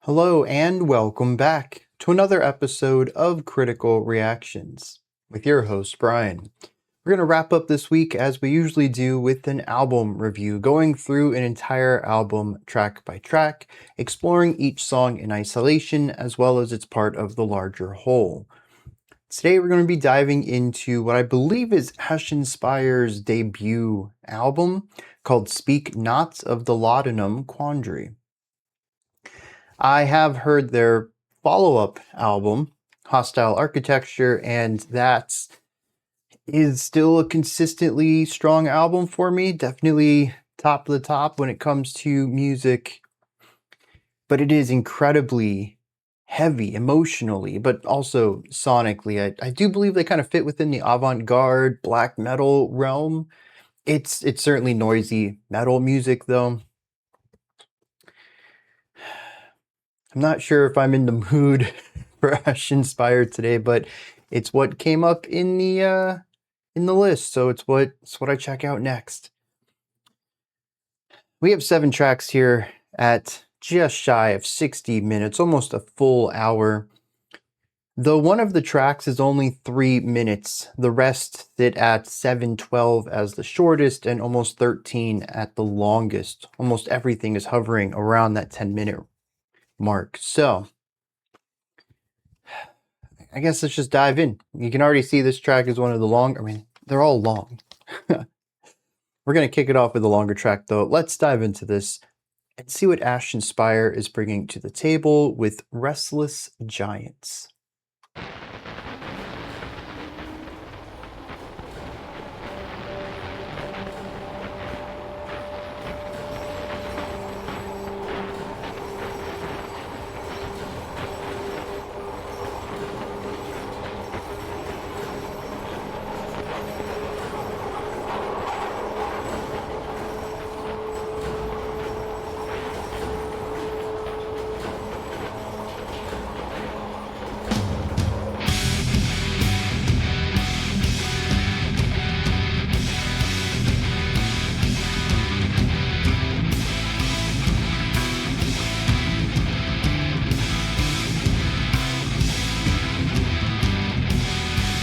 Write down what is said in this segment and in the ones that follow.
Hello and welcome back to another episode of Critical Reactions with your host, Bryan. We're going to wrap up this week as we usually do with an album review, going through an entire album track by track, exploring each song in isolation as well as it's part of the larger whole. Today we're going to be diving into what I believe is Ashenspire's debut album called Speak Not of the Laudanum Quandary. I have heard their follow-up album, Hostile Architecture, and that is still a consistently strong album for me. Definitely top of the top when it comes to music, but it is incredibly heavy emotionally, but also sonically. I do believe they kind of fit within the avant-garde black metal realm. It's certainly noisy metal music though. I'm not sure if I'm in the mood for Ashenspire today, but it's what came up in the list, so it's what I check out next. We have 7 tracks here at just shy of 60 minutes, almost a full hour. Though one of the tracks is only 3 minutes, the rest sit at 7:12 as the shortest and almost 13 at the longest. Almost everything is hovering around that 10-minute mark. So I guess let's just dive in. You can already see this track is one of the they're all long. We're going to kick it off with a longer track though. Let's dive into this and see what Ashenspire is bringing to the table with Restless Giants.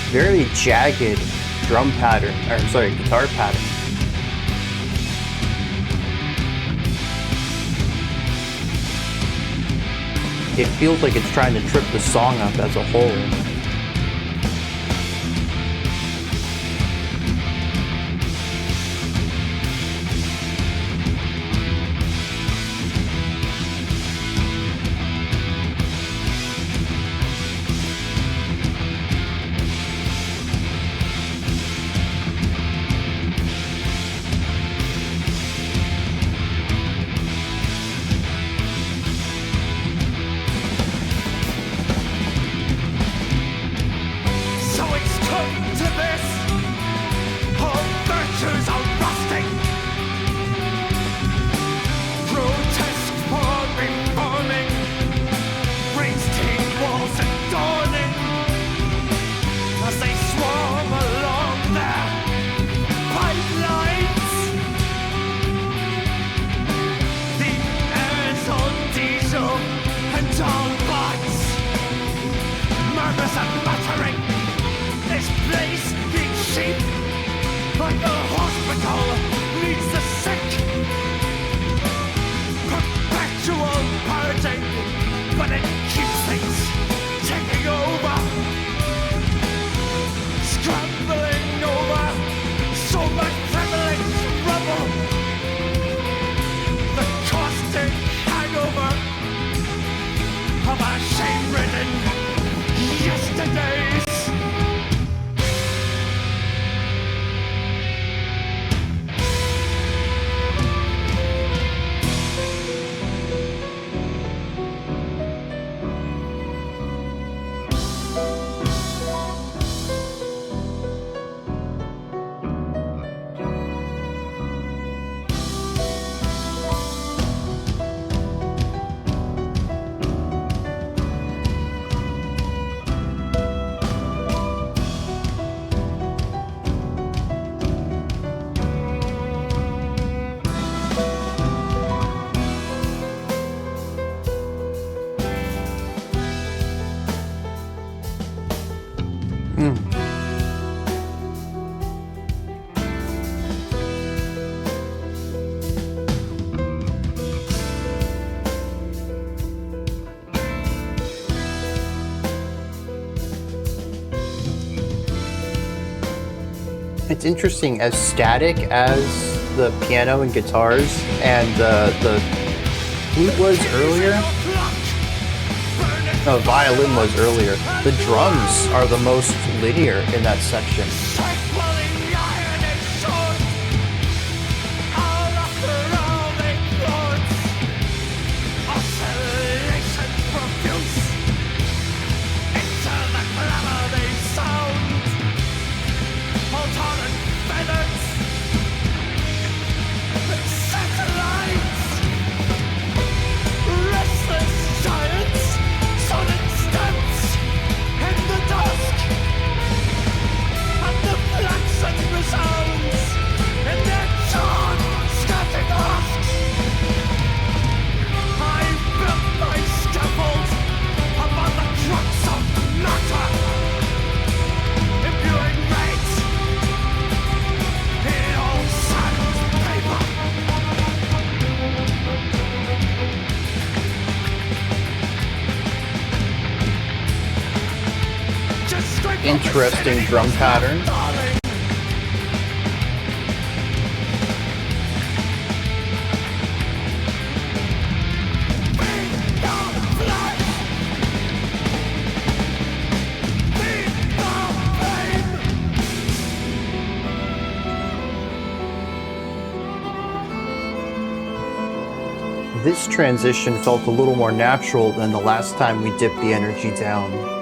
Very jagged drum pattern, guitar pattern. It feels like it's trying to trip the song up as a whole. It's interesting, as static as the piano and guitars and the flute was earlier, no, violin was earlier, the drums are the most linear in that section. Interesting drum pattern. This transition felt a little more natural than the last time we dipped the energy down.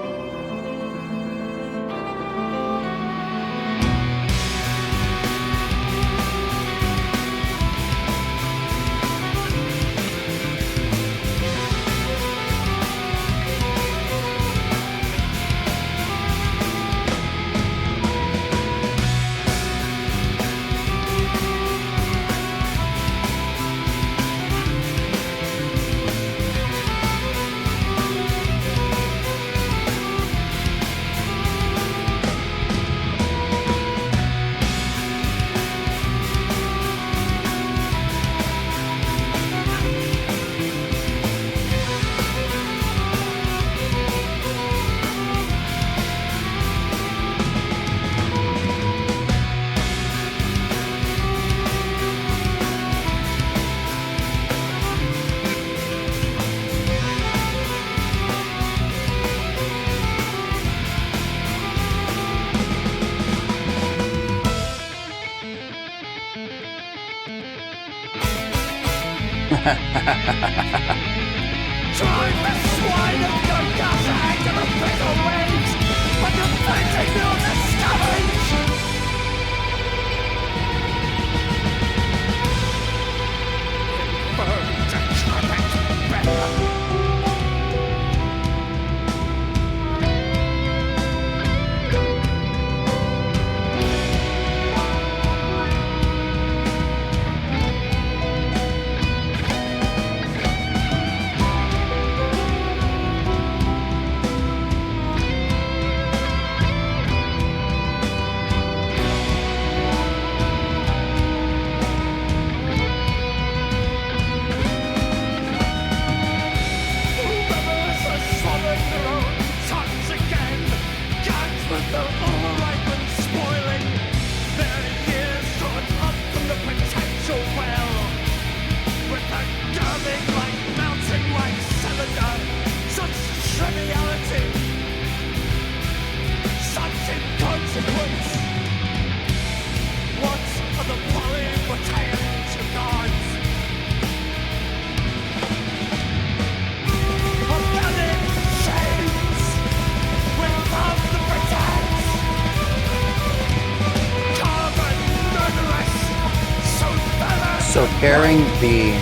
So pairing the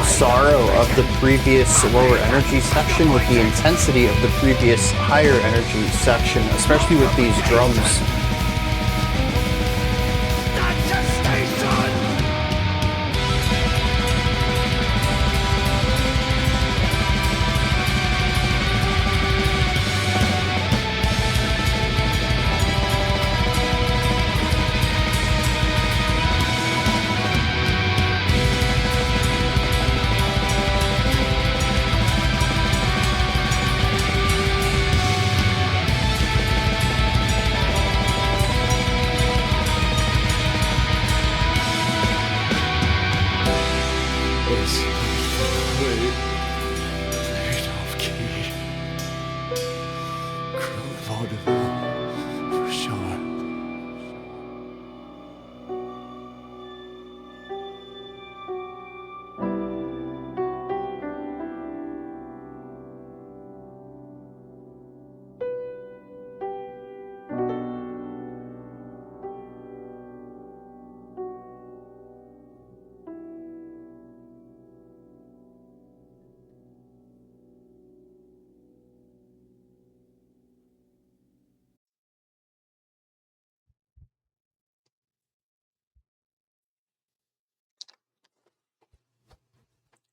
sorrow of the previous lower energy section with the intensity of the previous higher energy section, especially with these drums.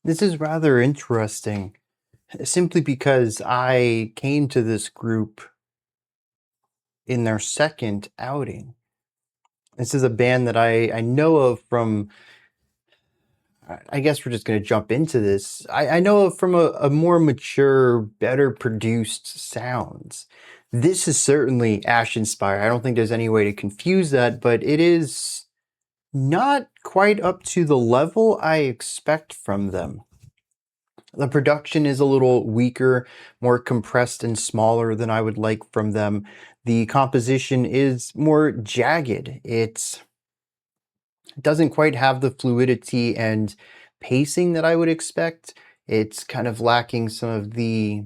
This is rather interesting, simply because I came to this group in their second outing. This is a band that I know of from, I guess we're just going to jump into this. I know of from a more mature, better produced sounds. This is certainly Ashenspire. I don't think there's any way to confuse that, but it is not quite up to the level I expect from them. The production is a little weaker, more compressed and smaller than I would like from them. The composition is more jagged. It doesn't quite have the fluidity and pacing that I would expect. It's kind of lacking some of the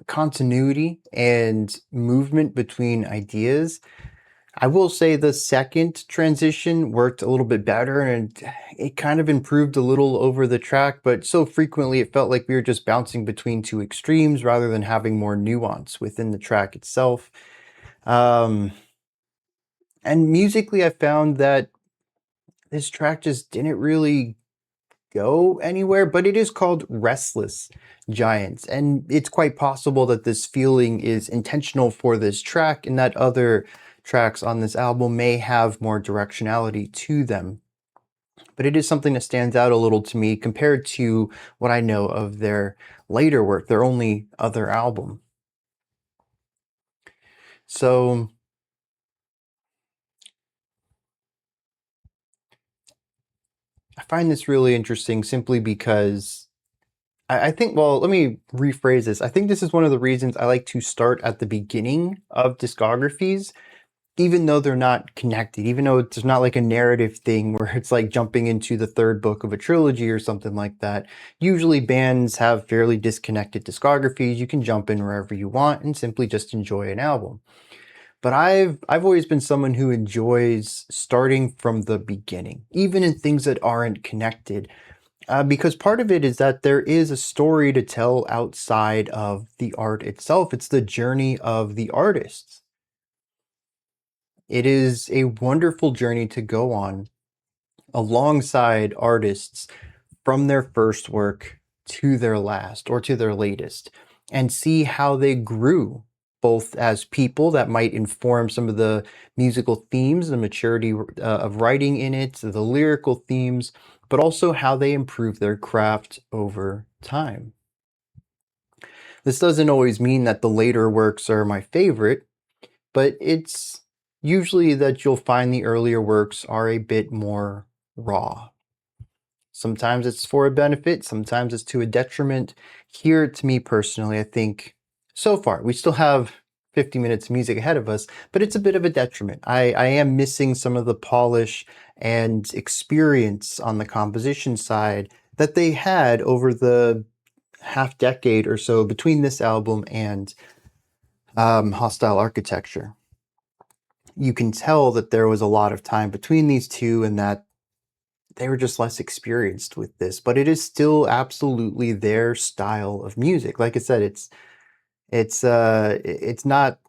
continuity and movement between ideas. I will say the second transition worked a little bit better, and it kind of improved a little over the track, but so frequently it felt like we were just bouncing between two extremes rather than having more nuance within the track itself. Um, and musically, I found that this track just didn't really go anywhere, but it is called Restless Giants, and it's quite possible that this feeling is intentional for this track and that other tracks on this album may have more directionality to them. But it is something that stands out a little to me compared to what I know of their later work, their only other album. So I find this really interesting simply because I think, well, let me rephrase this. I think this is one of the reasons I like to start at the beginning of discographies, even though they're not connected, even though there's not like a narrative thing where it's like jumping into the third book of a trilogy or something like that. Usually bands have fairly disconnected discographies. You can jump in wherever you want and simply just enjoy an album. But I've always been someone who enjoys starting from the beginning, even in things that aren't connected. Because part of it is that there is a story to tell outside of the art itself. It's the journey of the artists. It is a wonderful journey to go on alongside artists from their first work to their last or to their latest, and see how they grew both as people that might inform some of the musical themes, the maturity of writing in it, the lyrical themes, but also how they improve their craft over time. This doesn't always mean that the later works are my favorite, but it's usually that you'll find the earlier works are a bit more raw. Sometimes it's for a benefit, sometimes it's to a detriment. Here, to me personally, I think so far, we still have 50 minutes of music ahead of us, but it's a bit of a detriment. I am missing some of the polish and experience on the composition side that they had over the half decade or so between this album and Hostile Architecture. You can tell that there was a lot of time between these two and that they were just less experienced with this, but it is still absolutely their style of music. Like I said, it's not,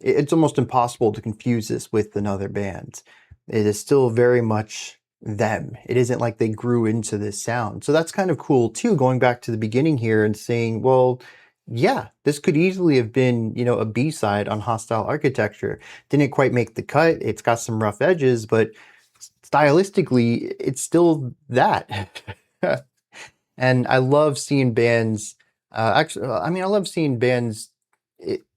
it's almost impossible to confuse this with another band. It is still very much them. It isn't like they grew into this sound. So that's kind of cool too, going back to the beginning here and saying, well, yeah, this could easily have been, a B-side on Hostile Architecture. Didn't quite make the cut. It's got some rough edges, but stylistically, it's still that. And I love seeing bands, I love seeing bands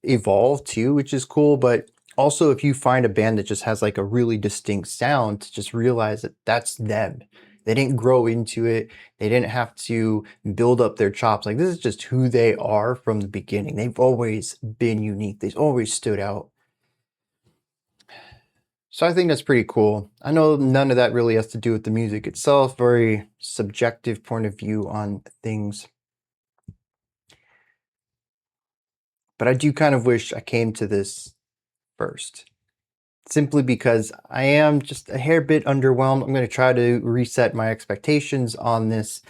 evolve too, which is cool. But also, if you find a band that just has like a really distinct sound, to just realize that that's them. They didn't grow into it. They didn't have to build up their chops. Like, this is just who they are from the beginning. They've always been unique. They've always stood out. So I think that's pretty cool. I know none of that really has to do with the music itself, very subjective point of view on things. But I do kind of wish I came to this first, simply because I am just a hair bit underwhelmed. I'm going to try to reset my expectations on this,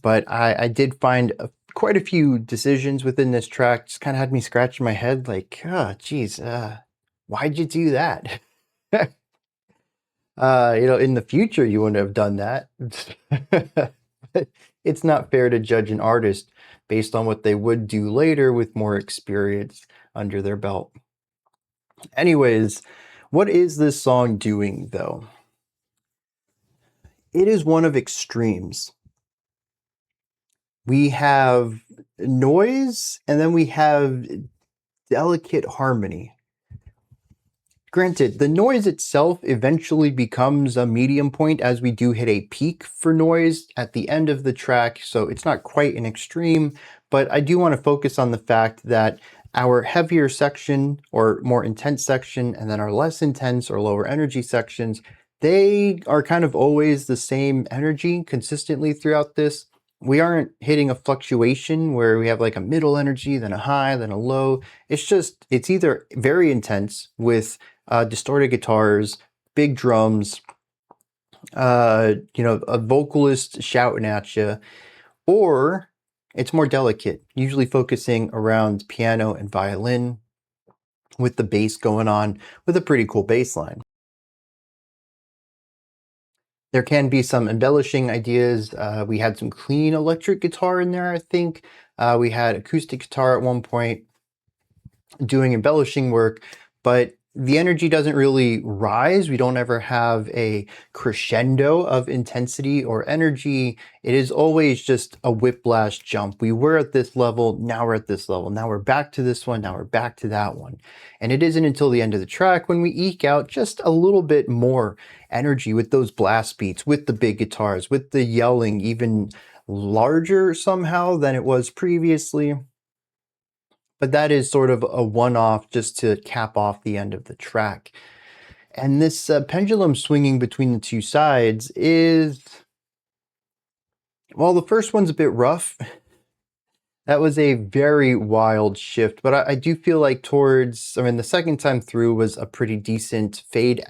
but I did find quite a few decisions within this track just kind of had me scratching my head like, oh, geez, why'd you do that? In the future, you wouldn't have done that. It's not fair to judge an artist based on what they would do later with more experience under their belt. Anyways, what is this song doing, though? It is one of extremes. We have noise, and then we have delicate harmony. Granted, the noise itself eventually becomes a medium point as we do hit a peak for noise at the end of the track, so it's not quite an extreme, but I do want to focus on the fact that our heavier section or more intense section, and then our less intense or lower energy sections, they are kind of always the same energy consistently throughout this. We aren't hitting a fluctuation where we have like a middle energy, then a high, then a low. It's either very intense with distorted guitars, big drums, a vocalist shouting at you, or it's more delicate, usually focusing around piano and violin with the bass going on with a pretty cool bass line. There can be some embellishing ideas. We had some clean electric guitar in there, I think. We had acoustic guitar at one point doing embellishing work, but the energy doesn't really rise. We don't ever have a crescendo of intensity or energy. It is always just a whiplash jump. We were at this level, now we're at this level. Now we're back to this one, now we're back to that one. And it isn't until the end of the track when we eke out just a little bit more energy with those blast beats, with the big guitars, with the yelling even larger somehow than it was previously. But that is sort of a one-off just to cap off the end of the track. And this pendulum swinging between the two sides is, well, the first one's a bit rough. That was a very wild shift, but I do feel like the second time through was a pretty decent fade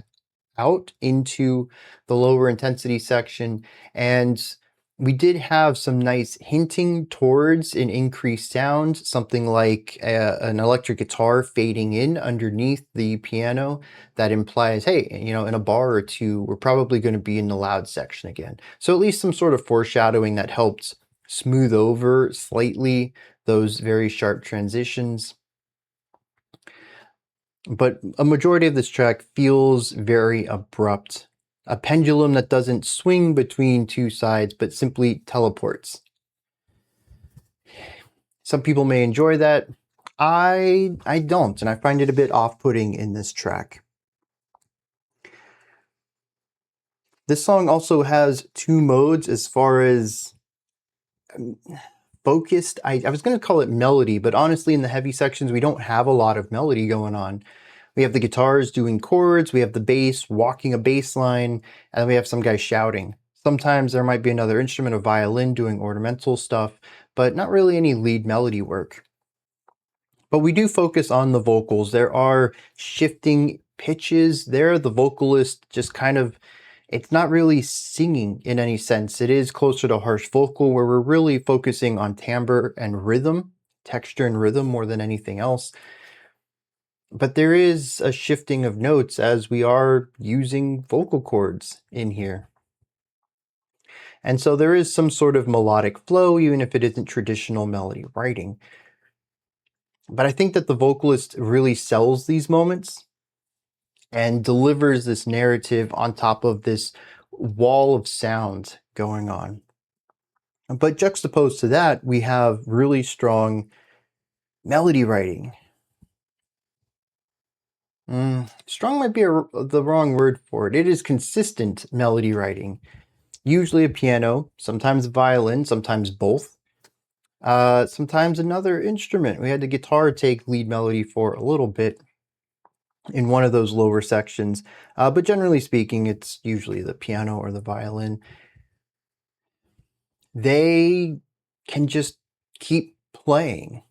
out into the lower intensity section, and we did have some nice hinting towards an increased sound, something like an electric guitar fading in underneath the piano that implies, hey, in a bar or two, we're probably going to be in the loud section again. So at least some sort of foreshadowing that helped smooth over slightly those very sharp transitions. But a majority of this track feels very abrupt. A pendulum that doesn't swing between two sides, but simply teleports. Some people may enjoy that. I don't, and I find it a bit off-putting in this track. This song also has two modes as far as focused. I was going to call it melody, but honestly in the heavy sections we don't have a lot of melody going on. We have the guitars doing chords, we have the bass walking a bass line, and we have some guy shouting. Sometimes there might be another instrument, a violin doing ornamental stuff, but not really any lead melody work. But we do focus on the vocals. There are shifting pitches there. The vocalist just kind of, it's not really singing in any sense. It is closer to harsh vocal where we're really focusing on timbre and rhythm, texture and rhythm more than anything else. But there is a shifting of notes as we are using vocal cords in here. And so there is some sort of melodic flow, even if it isn't traditional melody writing. But I think that the vocalist really sells these moments and delivers this narrative on top of this wall of sound going on. But juxtaposed to that, we have really strong melody writing. Strong might be the wrong word for it. It is consistent melody writing. Usually a piano, sometimes a violin, sometimes both. Sometimes another instrument. We had the guitar take lead melody for a little bit in one of those lower sections. But generally speaking, it's usually the piano or the violin. They can just keep playing.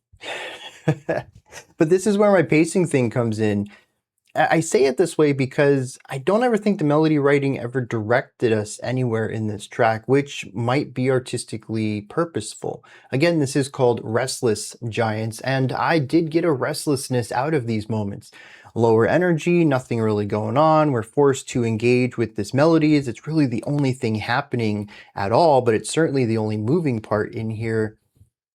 But this is where my pacing thing comes in. I say it this way because I don't ever think the melody writing ever directed us anywhere in this track, which might be artistically purposeful. Again, this is called Restless, Giants, and I did get a restlessness out of these moments. lower energy, nothing really going on. We're forced to engage with this melodies. It's really the only thing happening at all, but it's certainly the only moving part in here.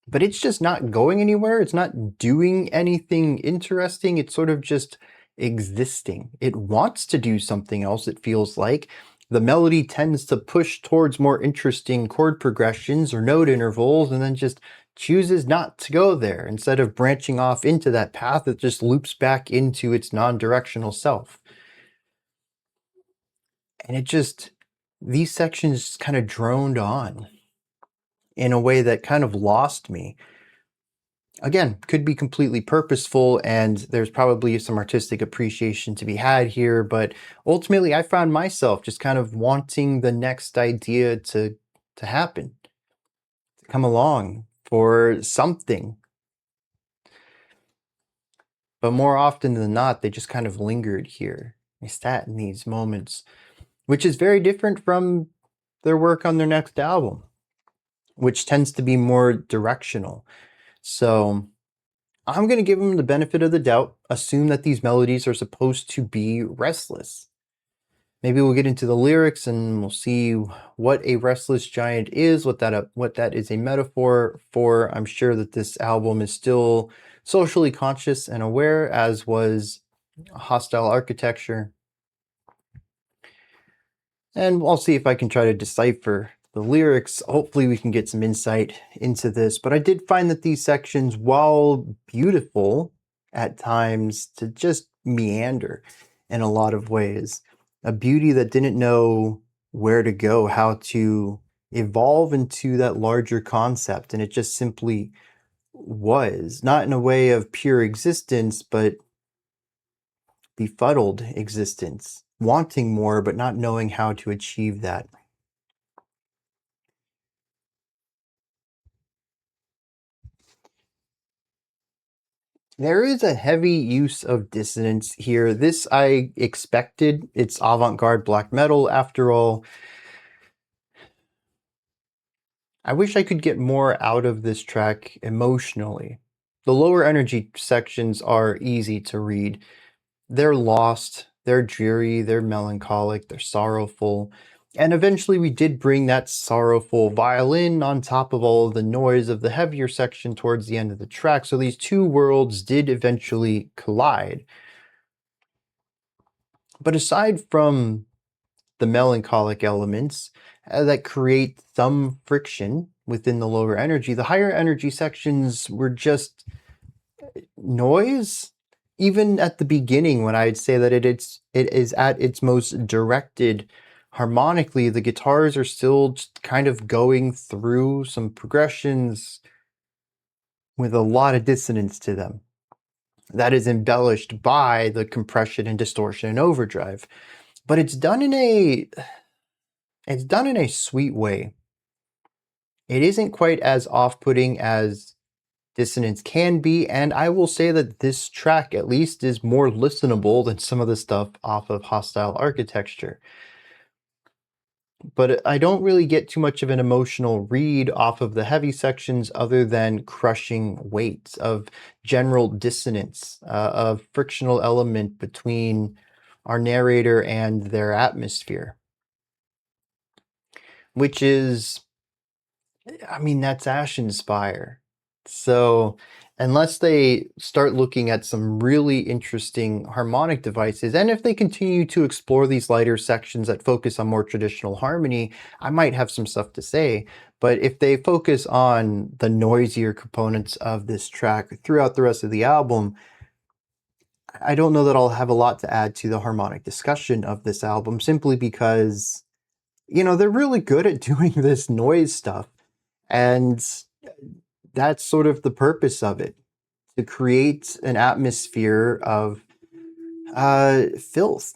But it's just not going anywhere. It's not doing anything interesting. It's sort of just existing. It wants to do something else, it feels like. The melody tends to push towards more interesting chord progressions or note intervals and then just chooses not to go there. Instead of branching off into that path, it just loops back into its non-directional self. And these sections kind of droned on in a way that kind of lost me. Again, could be completely purposeful, and there's probably some artistic appreciation to be had here, but ultimately I found myself just kind of wanting the next idea to happen, to come along for something. But more often than not, they just kind of lingered here. They sat in these moments, which is very different from their work on their next album, which tends to be more directional. So I'm going to give them the benefit of the doubt, assume that these melodies are supposed to be restless. Maybe we'll get into the lyrics and we'll see what a restless giant is, what that is a metaphor for. I'm sure that this album is still socially conscious and aware, as was Hostile Architecture. And I'll see if I can try to decipher the lyrics. Hopefully we can get some insight into this. But I did find that these sections, while beautiful at times, to just meander in a lot of ways. A beauty that didn't know where to go, how to evolve into that larger concept. And it just simply was, not in a way of pure existence, but befuddled existence, wanting more, but not knowing how to achieve that. There is a heavy use of dissonance here. This I expected. It's avant-garde black metal after all. I wish I could get more out of this track emotionally. The lower energy sections are easy to read. They're lost, they're dreary, they're melancholic, they're sorrowful. And eventually we did bring that sorrowful violin on top of all of the noise of the heavier section towards the end of the track. So these two worlds did eventually collide. But aside from the melancholic elements that create some friction within the lower energy, the higher energy sections were just noise. Even at the beginning, when I'd say that it is at its most directed harmonically, the guitars are still just kind of going through some progressions with a lot of dissonance to them. That is embellished by the compression and distortion and overdrive. But it's done in a sweet way. It isn't quite as off-putting as dissonance can be, and I will say that this track at least is more listenable than some of the stuff off of Hostile Architecture. But I don't really get too much of an emotional read off of the heavy sections other than crushing weight of general dissonance, of frictional element between our narrator and their atmosphere. Which is, I mean, that's Ashenspire. So unless they start looking at some really interesting harmonic devices, and if they continue to explore these lighter sections that focus on more traditional harmony, I might have some stuff to say. But if they focus on the noisier components of this track throughout the rest of the album, I don't know that I'll have a lot to add to the harmonic discussion of this album, simply because, you know, they're really good at doing this noise stuff. And that's sort of the purpose of it, to create an atmosphere of filth.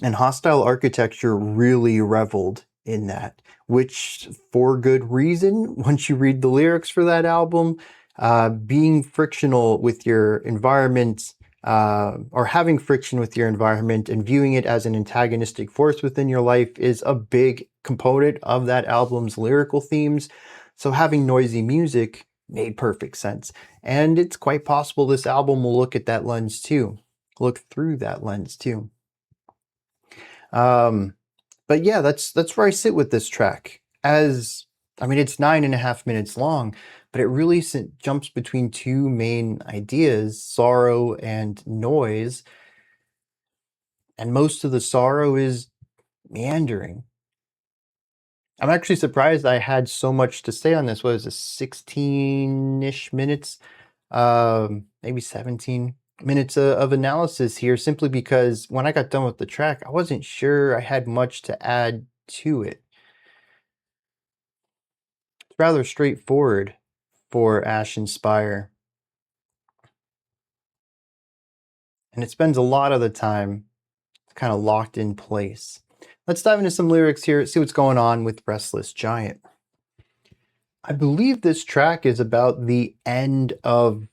And Hostile Architecture really reveled in that, which for good reason. Once you read the lyrics for that album, being frictional with your environment, or having friction with your environment and viewing it as an antagonistic force within your life is a big component of that album's lyrical themes. So having noisy music made perfect sense. And it's quite possible this album will look at that lens too. look through that lens too. But yeah, that's where I sit with this track. It's 9.5 minutes long, but it really jumps between two main ideas, sorrow and noise. And most of the sorrow is meandering. I'm actually surprised I had so much to say on this. What is this, 16-ish minutes? Maybe 17 minutes of analysis here, simply because when I got done with the track, I wasn't sure I had much to add to it. It's rather straightforward for Ashenspire, and it spends a lot of the time kind of locked in place. Let's dive into some lyrics here, see what's going on with Restless Giant. I believe this track is about the end of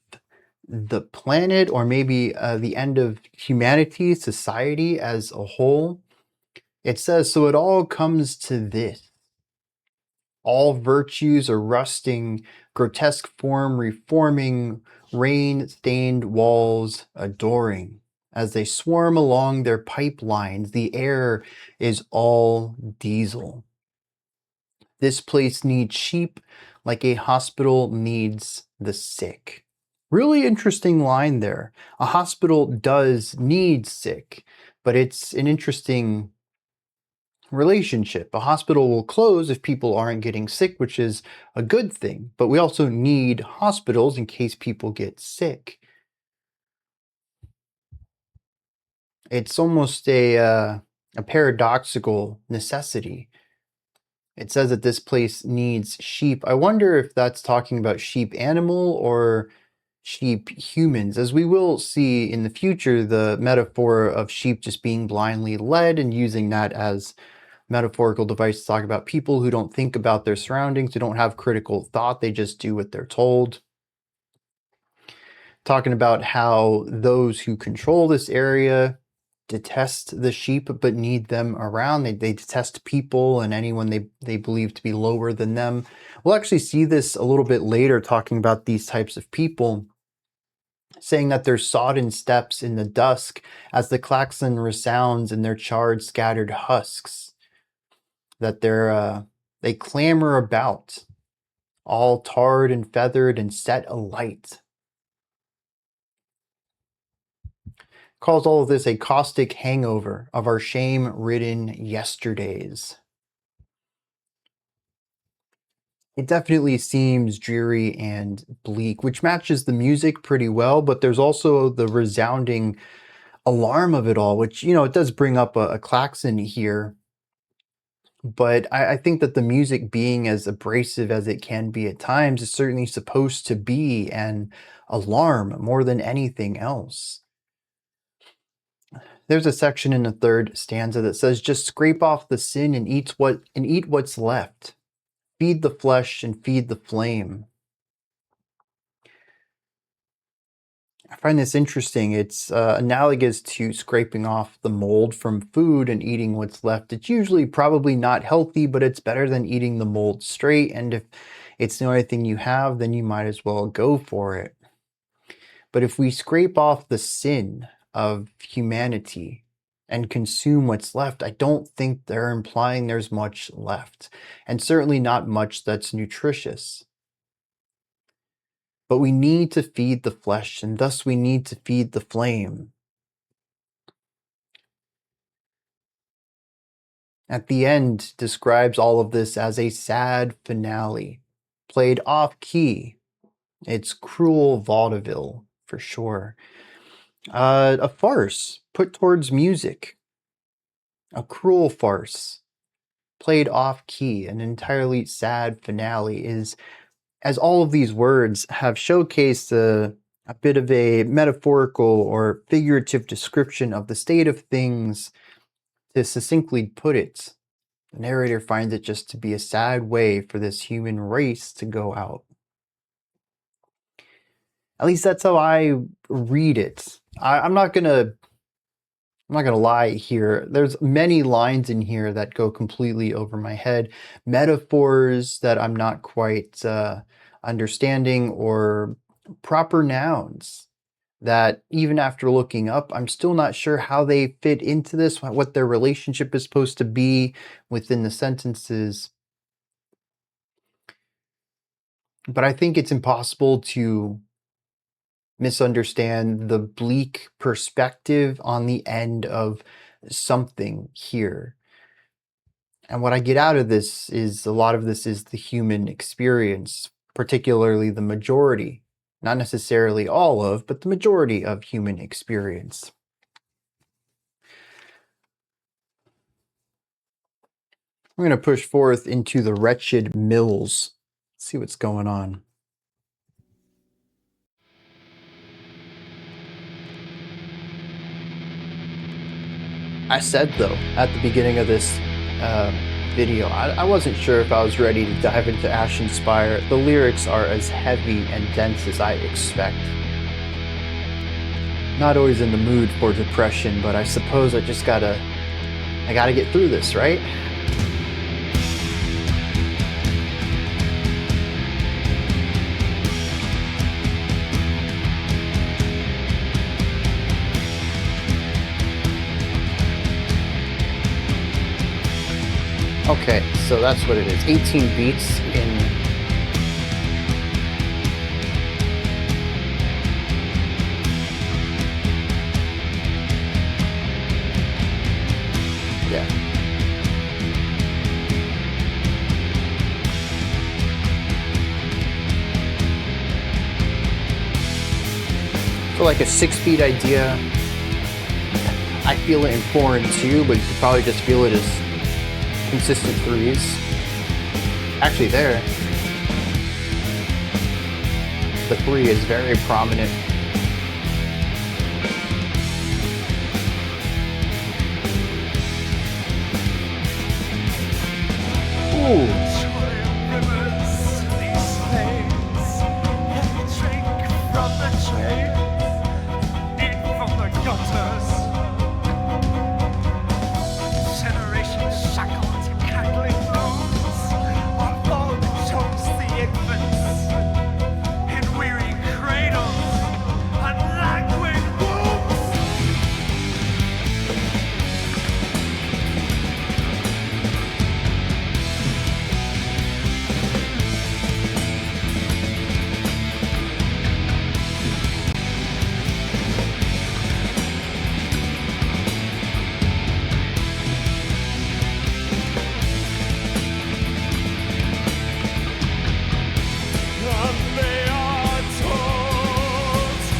the planet, or maybe the end of humanity, society as a whole. It says, so it all comes to this. All virtues are rusting, grotesque form reforming, rain-stained walls adoring. As they swarm along their pipelines, the air is all diesel. This place needs sheep like a hospital needs the sick. Really interesting line there. A hospital does need sick, but it's an interesting relationship. A hospital will close if people aren't getting sick, which is a good thing, but we also need hospitals in case people get sick. It's almost a paradoxical necessity. It says that this place needs sheep. I wonder if that's talking about sheep animal or sheep humans. As we will see in the future, the metaphor of sheep just being blindly led and using that as metaphorical device to talk about people who don't think about their surroundings, who don't have critical thought, they just do what they're told. Talking about how those who control this area detest the sheep but need them around. They detest people and anyone they believe to be lower than them. We'll actually see this a little bit later, talking about these types of people, saying that their sodden steps in the dusk as the klaxon resounds in their charred, scattered husks, that they clamor about, all tarred and feathered and set alight. Calls all of this a caustic hangover of our shame-ridden yesterdays. It definitely seems dreary and bleak, which matches the music pretty well, but there's also the resounding alarm of it all, which, it does bring up a klaxon here. But I think that the music, being as abrasive as it can be at times, is certainly supposed to be an alarm more than anything else. There's a section in the third stanza that says, just scrape off the sin and eat what's left. Feed the flesh and feed the flame. I find this interesting. It's analogous to scraping off the mold from food and eating what's left. It's usually probably not healthy, but it's better than eating the mold straight. And if it's the only thing you have, then you might as well go for it. But if we scrape off the sin of humanity and consume what's left, I don't think they're implying there's much left, and certainly not much that's nutritious. But we need to feed the flesh, and thus we need to feed the flame. At the end, describes all of this as a sad finale, played off key. It's cruel vaudeville, for sure. A farce put towards music. A cruel farce played off key. An entirely sad finale is, as all of these words have showcased a bit of a metaphorical or figurative description of the state of things. To succinctly put it, the narrator finds it just to be a sad way for this human race to go out. At least that's how I read it. I'm not gonna lie here. There's many lines in here that go completely over my head. Metaphors that I'm not quite understanding, or proper nouns. that even after looking up, I'm still not sure how they fit into this, what their relationship is supposed to be within the sentences. But I think it's impossible to misunderstand the bleak perspective on the end of something here. And what I get out of this is a lot of this is the human experience, particularly the majority, not necessarily all of, but the majority of human experience. We're going to push forth into the Wretched Mills. See what's going on. I said, though, at the beginning of this video, I wasn't sure if I was ready to dive into Ashenspire. The lyrics are as heavy and dense as I expect. Not always in the mood for depression, but I suppose I gotta get through this, right? Okay, so that's what it is. 18 beats in... Yeah. For like a 6-beat idea, I feel it in 4 and 2, but you could probably just feel it as consistent 3s. Actually there, the 3 is very prominent. Ooh.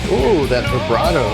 Ooh, that vibrato.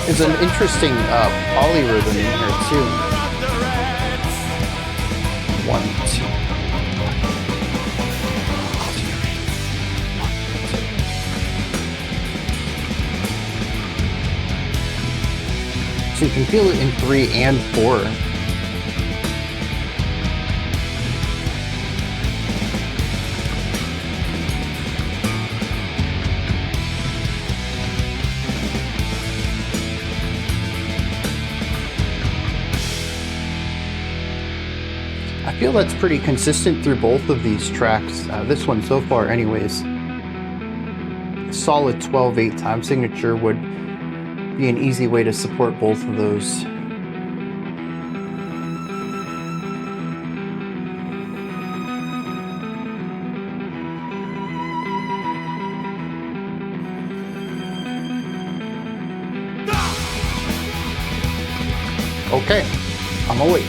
There's an interesting polyrhythm in here too. 1, 2. So you can feel it in 3 and 4. I feel that's pretty consistent through both of these tracks. This one so far anyways. A solid 12/8 time signature would be an easy way to support both of those. Okay, I'm awake.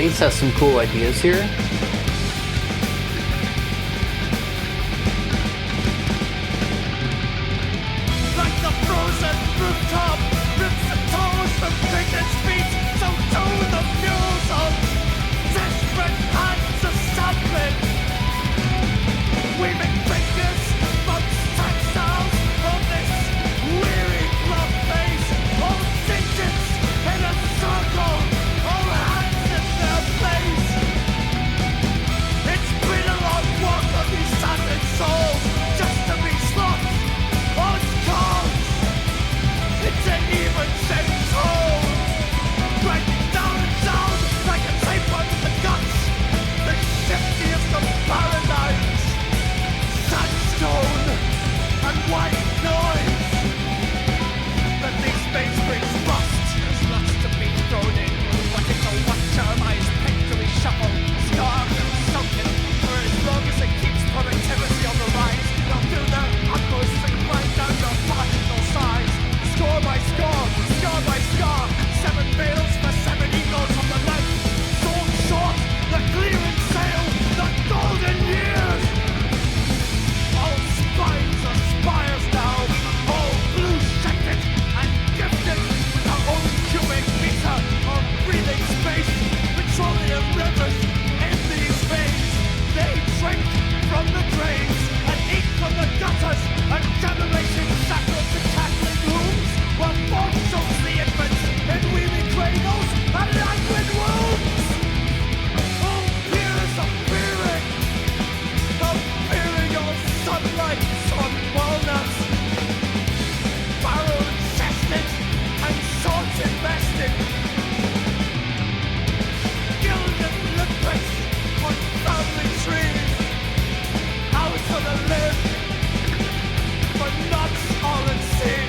Bass has some cool ideas here. Like the frozen rooftop rips the toes from Creighton's feet, so do the mules of desperate hands of something. Weaving fingers from textiles of this weary club face, all digits in a circle, all hands in their place. It's been a long walk of these saddened souls, just to be slots on cars. It's an even shaped hole, right down and down like a tape on the guts, the shiftiest of paradigms, sandstone and white noise. But these mainsprings rust, there's lots to be thrown in, but it's a watch-our-eyes painfully shuffle, starved and sunken, for as long as it keeps productivity on the rise, they'll do their utmost to grind down your particle size. Score by score, scar by scar, 7 bales for 7 eagles of the night. Sold short, the clearing sail, the golden years. All spines are spires now, all blue-shaded and gifted with their own cubic meter of breathing space. Petroleum rivers in these veins, they drink from the drains and eat from the gutters, and generation shackled to cackling rooms, while fog soaks the infants in weaving cradles and languid wombs. All peers appearing your sunlight on walnuts, barrel chested and salt invested, gilded limpets on family trees, out for the live, but nuts all at sea.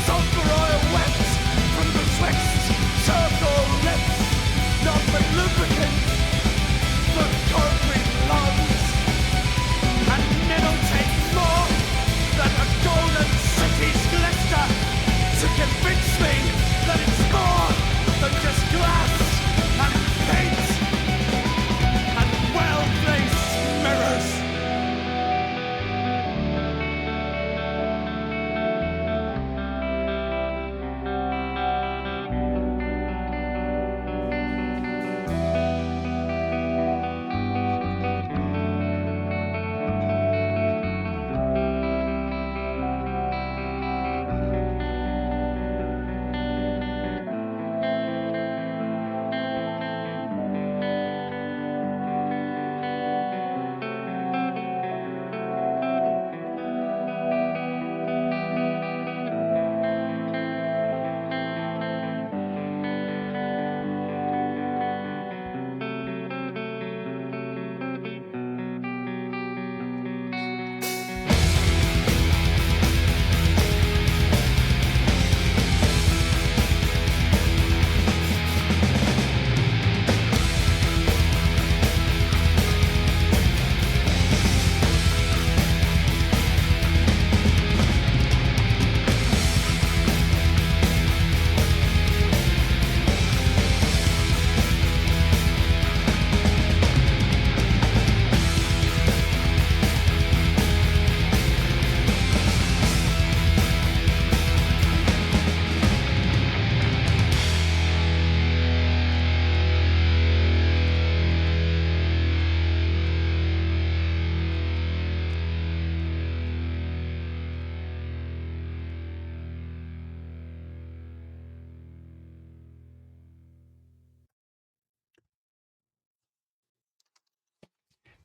Sulphur oil wept from betwixt charcoal lips, not but lubricant for concrete lungs, and it'll take more than a golden city's glister to convince me that it's more than just glass and paint and well-placed mirrors.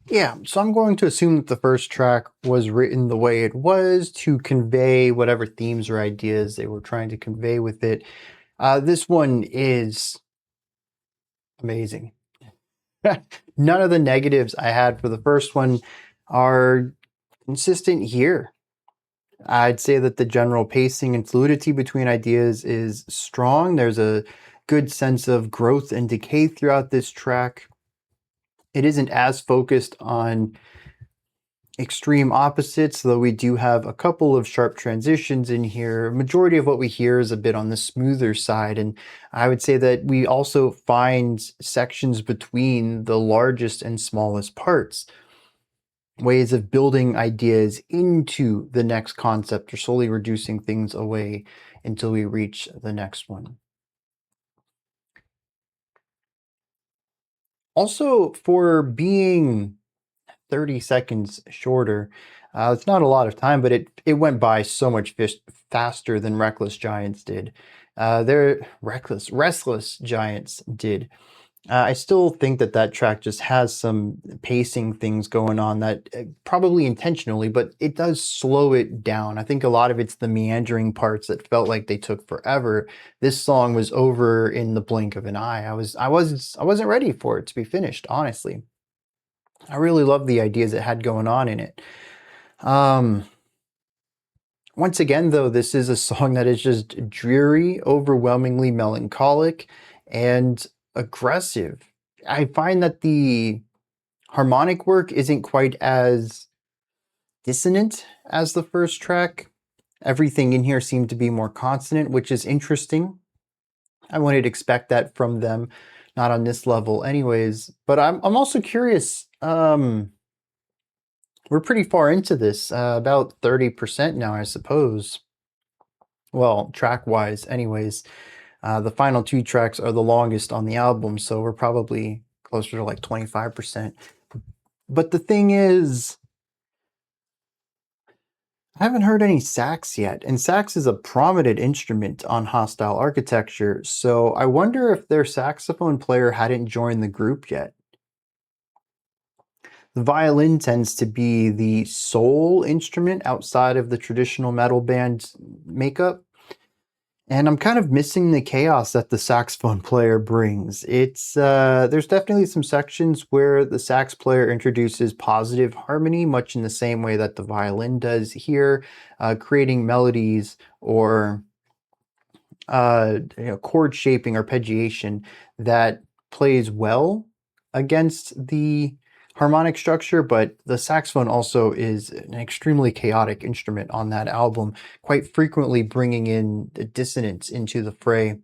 Yeah, so I'm going to assume that the first track was written the way it was to convey whatever themes or ideas they were trying to convey with it. This one is amazing. None of the negatives I had for the first one are consistent here. I'd say that the general pacing and fluidity between ideas is strong. There's a good sense of growth and decay throughout this track. It isn't as focused on extreme opposites, though we do have a couple of sharp transitions in here. Majority of what we hear is a bit on the smoother side, and I would say that we also find sections between the largest and smallest parts, ways of building ideas into the next concept or slowly reducing things away until we reach the next one. Also, for being 30 seconds shorter, it's not a lot of time, but it went by so much faster than Reckless Giants did. Restless Giants did. I still think that that track just has some pacing things going on that probably intentionally, but it does slow it down. I think a lot of it's the meandering parts that felt like they took forever. This song was over in the blink of an eye. I wasn't ready for it to be finished, honestly. I really love the ideas it had going on in it. Once again, though, this is a song that is just dreary, overwhelmingly melancholic, and aggressive. I find that the harmonic work isn't quite as dissonant as the first track. Everything in here seemed to be more consonant, which is interesting. I wouldn't expect that from them, not on this level anyways. But I'm also curious. We're pretty far into this, about 30% now, I suppose. Well, track-wise anyways. The final two tracks are the longest on the album, so we're probably closer to like 25%. But the thing is, I haven't heard any sax yet, and sax is a prominent instrument on Hostile Architecture, so I wonder if their saxophone player hadn't joined the group yet. The violin tends to be the sole instrument outside of the traditional metal band makeup, and I'm kind of missing the chaos that the saxophone player brings. There's definitely some sections where the sax player introduces positive harmony, much in the same way that the violin does here, creating melodies or chord shaping, arpeggiation that plays well against the harmonic structure, but the saxophone also is an extremely chaotic instrument on that album, quite frequently bringing in the dissonance into the fray.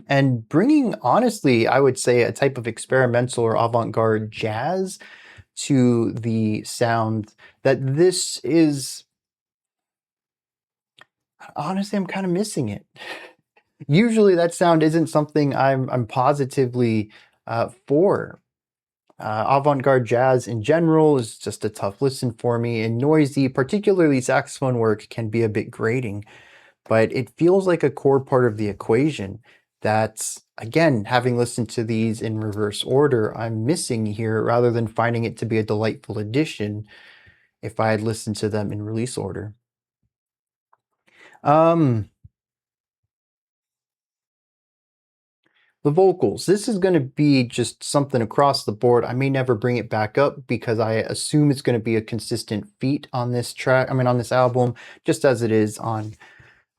And bringing, honestly, I would say a type of experimental or avant-garde jazz to the sound that this is. Honestly, I'm kind of missing it. Usually that sound isn't something I'm positively for. Avant-garde jazz in general is just a tough listen for me, and noisy, particularly saxophone work, can be a bit grating, but it feels like a core part of the equation that's, again, having listened to these in reverse order, I'm missing here rather than finding it to be a delightful addition if I had listened to them in release order. The vocals. This is going to be just something across the board. I may never bring it back up because I assume it's going to be a consistent feat on this on this album, just as it is on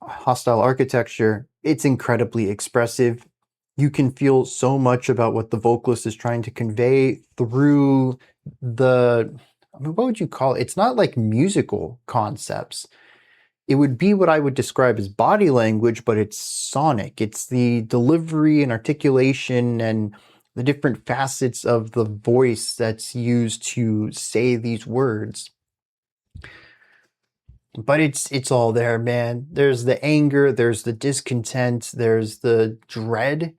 Hostile Architecture. It's incredibly expressive. You can feel so much about what the vocalist is trying to convey through what would you call it? It's not like musical concepts. It would be what I would describe as body language, but it's sonic. It's the delivery and articulation and the different facets of the voice that's used to say these words. But it's all there, man. There's the anger, there's the discontent, there's the dread,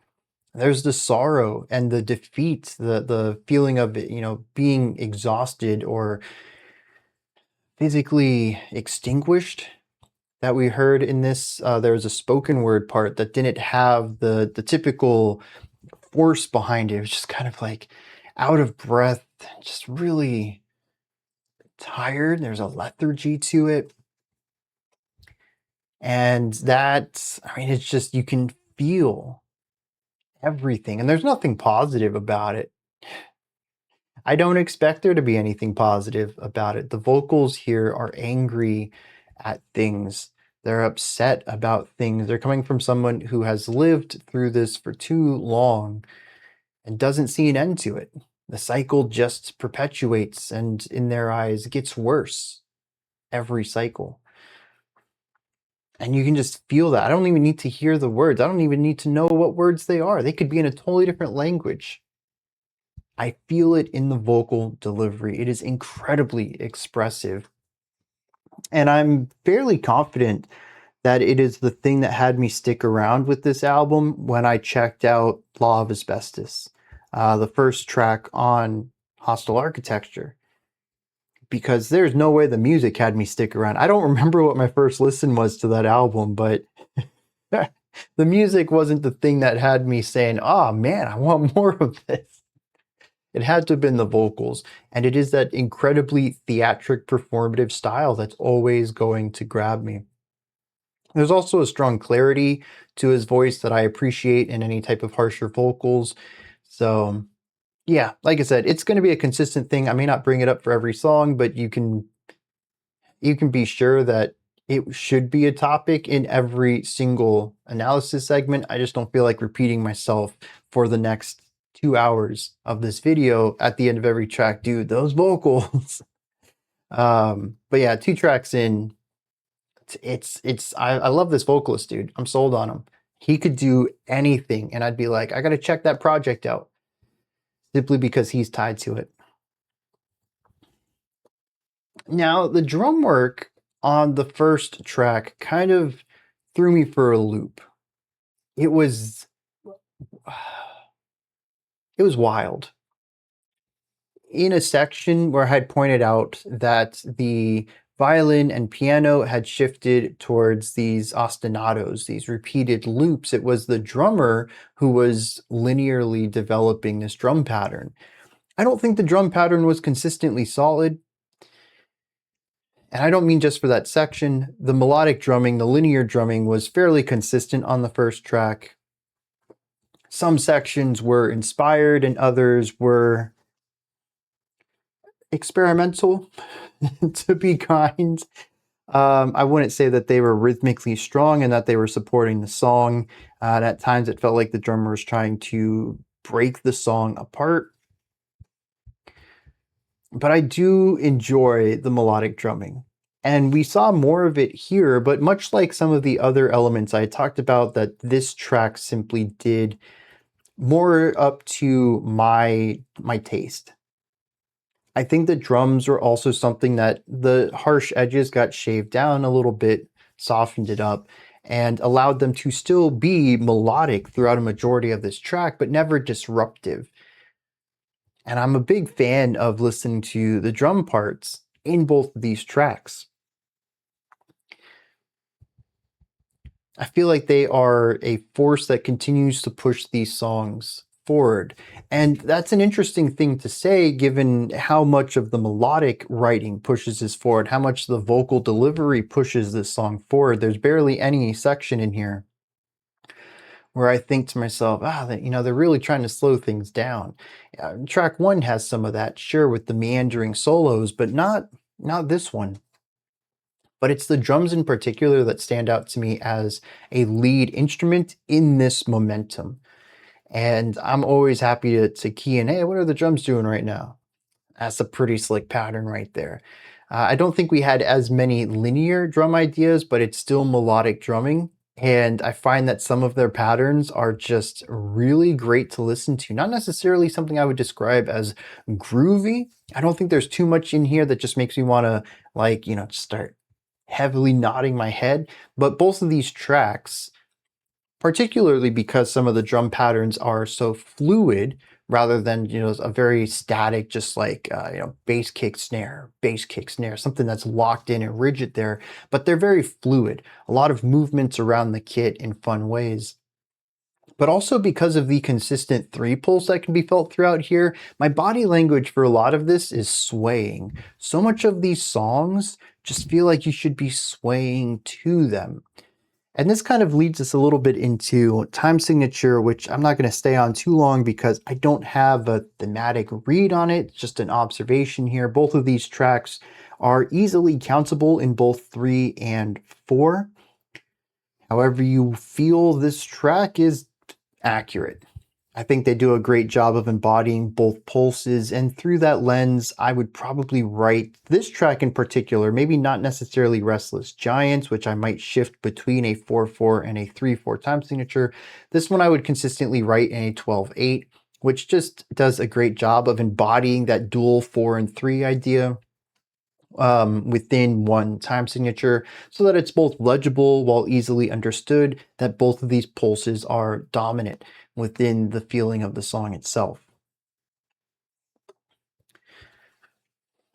there's the sorrow and the defeat, the feeling of being exhausted or physically extinguished that we heard in this. There was a spoken word part that didn't have the typical force behind it. It was just kind of like out of breath, just really tired. There's a lethargy to it. And it's just, you can feel everything. And there's nothing positive about it. I don't expect there to be anything positive about it. The vocals here are angry at things. They're upset about things. They're coming from someone who has lived through this for too long and doesn't see an end to it. The cycle just perpetuates and in their eyes gets worse every cycle. And you can just feel that. I don't even need to hear the words. I don't even need to know what words they are. They could be in a totally different language. I feel it in the vocal delivery. It is incredibly expressive. And I'm fairly confident that it is the thing that had me stick around with this album when I checked out Law of Asbestos, the first track on Hostile Architecture. Because there's no way the music had me stick around. I don't remember what my first listen was to that album, but the music wasn't the thing that had me saying, oh man, I want more of this. It had to have been the vocals. And it is that incredibly theatric performative style that's always going to grab me. There's also a strong clarity to his voice that I appreciate in any type of harsher vocals. So yeah, like I said, it's going to be a consistent thing. I may not bring it up for every song, but you can be sure that it should be a topic in every single analysis segment. I just don't feel like repeating myself for the next 2 hours of this video at the end of every track. Dude, those vocals. But yeah, 2 tracks in, I love this vocalist, dude. I'm sold on him. He could do anything, and I'd be like, I gotta check that project out. Simply because he's tied to it. Now, the drum work on the first track kind of threw me for a loop. It was wild. In a section where I had pointed out that the violin and piano had shifted towards these ostinatos, these repeated loops, it was the drummer who was linearly developing this drum pattern. I don't think the drum pattern was consistently solid. And I don't mean just for that section. The melodic drumming, the linear drumming was fairly consistent on the first track. Some sections were inspired and others were experimental, to be kind. I wouldn't say that they were rhythmically strong and that they were supporting the song. And at times it felt like the drummer was trying to break the song apart. But I do enjoy the melodic drumming. And we saw more of it here, but much like some of the other elements I talked about, that this track simply did more up to my taste. I think the drums are also something that the harsh edges got shaved down a little bit, softened it up, and allowed them to still be melodic throughout a majority of this track, but never disruptive. And I'm a big fan of listening to the drum parts in both of these tracks. I feel like they are a force that continues to push these songs forward. And that's an interesting thing to say, given how much of the melodic writing pushes this forward, how much the vocal delivery pushes this song forward. There's barely any section in here where I think to myself, they're really trying to slow things down. Track 1 has some of that, sure, with the meandering solos, but not this one. But it's the drums in particular that stand out to me as a lead instrument in this momentum. And I'm always happy to key in, hey, what are the drums doing right now? That's a pretty slick pattern right there. I don't think we had as many linear drum ideas, but it's still melodic drumming. And I find that some of their patterns are just really great to listen to. Not necessarily something I would describe as groovy. I don't think there's too much in here that just makes me want to, start heavily nodding my head. But both of these tracks, particularly because some of the drum patterns are so fluid rather than, a very static, just like, bass kick snare, something that's locked in and rigid there, but they're very fluid. A lot of movements around the kit in fun ways. But also because of the consistent 3 pulse that can be felt throughout here, my body language for a lot of this is swaying. So much of these songs just feel like you should be swaying to them. And this kind of leads us a little bit into time signature, which I'm not going to stay on too long because I don't have a thematic read on it. It's just an observation here. Both of these tracks are easily countable in both 3 and 4. However you feel this track is accurate. I think they do a great job of embodying both pulses, and through that lens, I would probably write this track in particular, maybe not necessarily Restless Giants, which I might shift between a 4/4 and a 3/4 time signature. This one I would consistently write in a 12/8, which just does a great job of embodying that dual 4 and 3 idea within one time signature, so that it's both legible while easily understood, that both of these pulses are dominant within the feeling of the song itself.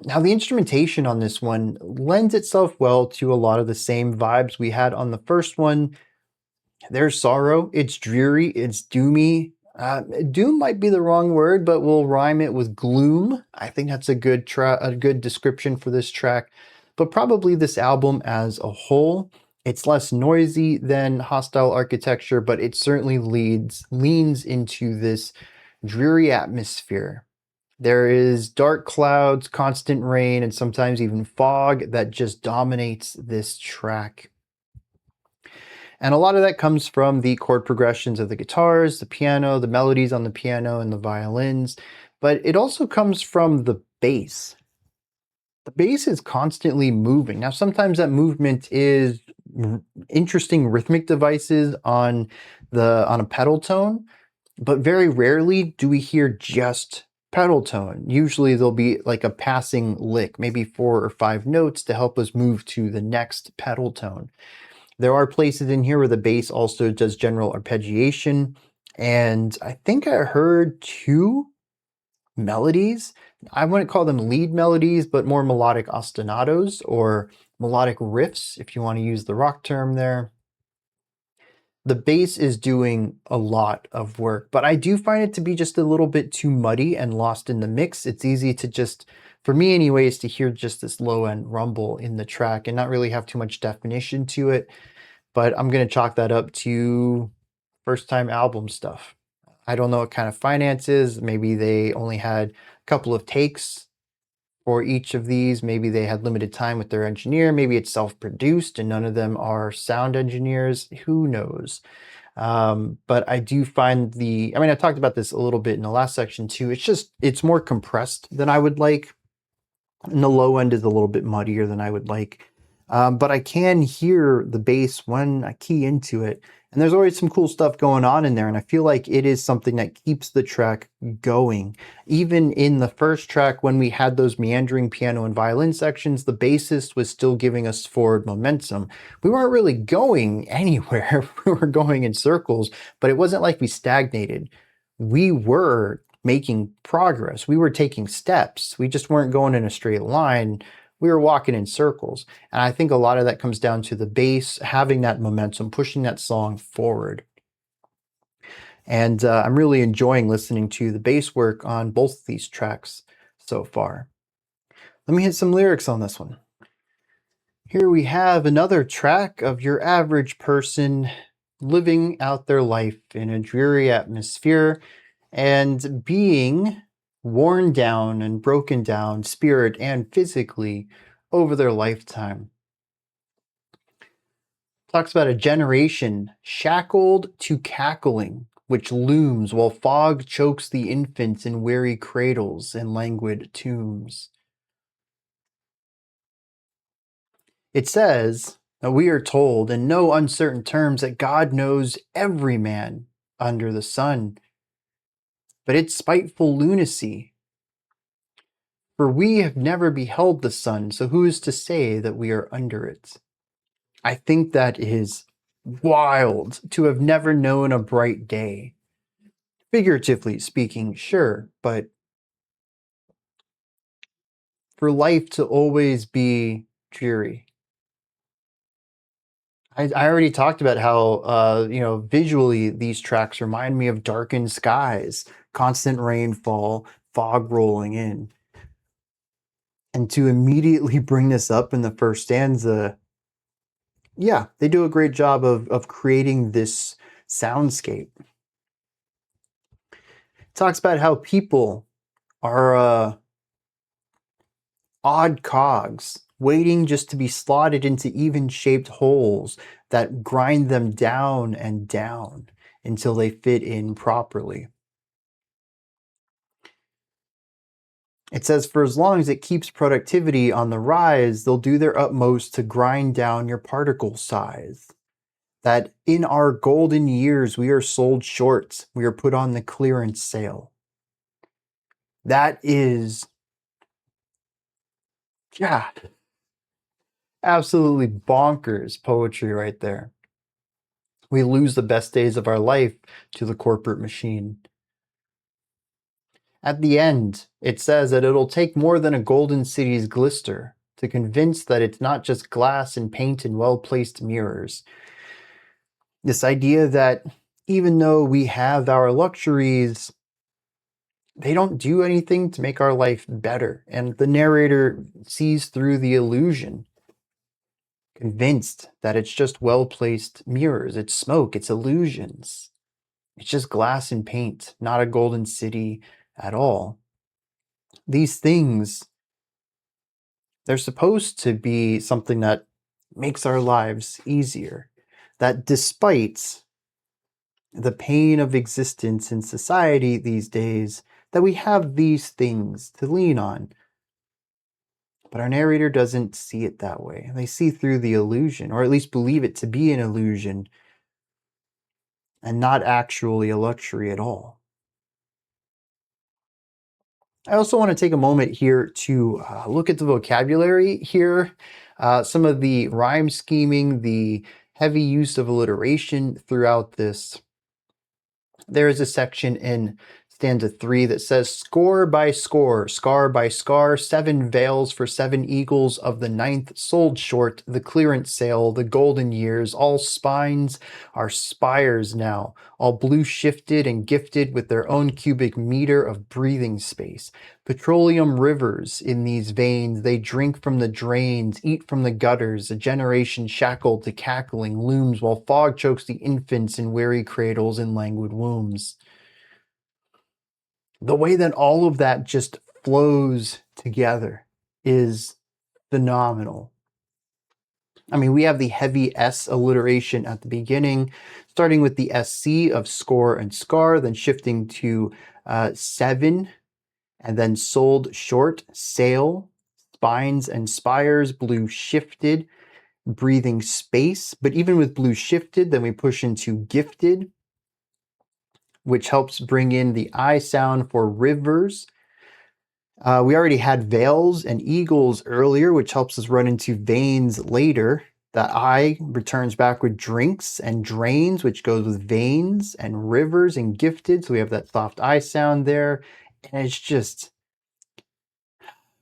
Now, the instrumentation on this one lends itself well to a lot of the same vibes we had on the first one. There's sorrow, it's dreary, it's doomy. Doom might be the wrong word, but we'll rhyme it with gloom. I think that's a good description for this track. But probably this album as a whole, it's less noisy than Hostile Architecture, but it certainly leans into this dreary atmosphere. There is dark clouds, constant rain, and sometimes even fog that just dominates this track. And a lot of that comes from the chord progressions of the guitars, the piano, the melodies on the piano, and the violins. But it also comes from the bass. The bass is constantly moving. Now, sometimes that movement is interesting rhythmic devices on a pedal tone, but very rarely do we hear just pedal tone. Usually there'll be like a passing lick, maybe 4 or 5 notes to help us move to the next pedal tone. There are places in here where the bass also does general arpeggiation, and I think I heard 2 melodies. I wouldn't call them lead melodies, but more melodic ostinatos or melodic riffs, if you want to use the rock term there. The bass is doing a lot of work, but I do find it to be just a little bit too muddy and lost in the mix. It's easy to just, for me anyways, to hear just this low end rumble in the track and not really have too much definition to it. But I'm going to chalk that up to first time album stuff. I don't know what kind of finances. Maybe they only had a couple of takes for each of these. Maybe they had limited time with their engineer. Maybe it's self-produced and none of them are sound engineers. Who knows? But I do find I talked about this a little bit in the last section too. It's more compressed than I would like. And the low end is a little bit muddier than I would like. But I can hear the bass when I key into it. And there's always some cool stuff going on in there. And I feel like it is something that keeps the track going. Even in the first track, when we had those meandering piano and violin sections, the bassist was still giving us forward momentum. We weren't really going anywhere. We were going in circles, but it wasn't like we stagnated. We were making progress. We were taking steps. We just weren't going in a straight line. We were walking in circles. And I think a lot of that comes down to the bass having that momentum, pushing that song forward. And I'm really enjoying listening to the bass work on both of these tracks so far. Let me hit some lyrics on this one. Here we have another track of your average person living out their life in a dreary atmosphere and being worn down and broken down, spirit and physically, over their lifetime. Talks about a generation shackled to cackling, which looms while fog chokes the infants in weary cradles and languid tombs. It says that we are told in no uncertain terms that God knows every man under the sun, but it's spiteful lunacy. For we have never beheld the sun, so who is to say that we are under it? I think that is wild to have never known a bright day. Figuratively speaking, sure, but for life to always be dreary. I already talked about how, visually these tracks remind me of darkened skies, constant rainfall, fog rolling in. And to immediately bring this up in the first stanza, yeah, they do a great job of creating this soundscape. It talks about how people are odd cogs, waiting just to be slotted into even-shaped holes that grind them down and down until they fit in properly. It says, for as long as it keeps productivity on the rise, they'll do their utmost to grind down your particle size. That in our golden years, we are sold short. We are put on the clearance sale. That is, God, absolutely bonkers poetry right there. We lose the best days of our life to the corporate machine. At the end, it says that it'll take more than a golden city's glister to convince that it's not just glass and paint and well-placed mirrors. This idea that even though we have our luxuries, they don't do anything to make our life better. And the narrator sees through the illusion, convinced that it's just well-placed mirrors, it's smoke, it's illusions. It's just glass and paint, not a golden city at all. These things, they're supposed to be something that makes our lives easier. That despite the pain of existence in society these days, that we have these things to lean on. But our narrator doesn't see it that way. They see through the illusion, or at least believe it to be an illusion, and not actually a luxury at all. I also want to take a moment here to look at the vocabulary here. Some of the rhyme scheming, the heavy use of alliteration throughout this. There is a section in stanza 3 that says, score by score, scar by scar, 7 veils for 7 eagles of the 9th sold short, the clearance sale, the golden years, all spines are spires now, all blue shifted and gifted with their own cubic meter of breathing space. Petroleum rivers in these veins, they drink from the drains, eat from the gutters, a generation shackled to cackling looms while fog chokes the infants in weary cradles and languid wombs. The way that all of that just flows together is phenomenal. I mean, we have the heavy S alliteration at the beginning, starting with the SC of score and scar, then shifting to 7, and then sold short, sail, spines and spires, blue shifted, breathing space. But even with blue shifted, then we push into gifted, which helps bring in the I sound for rivers. We already had veils and eagles earlier, which helps us run into veins later. The I returns back with drinks and drains, which goes with veins and rivers and gifted. So we have that soft I sound there. And it's just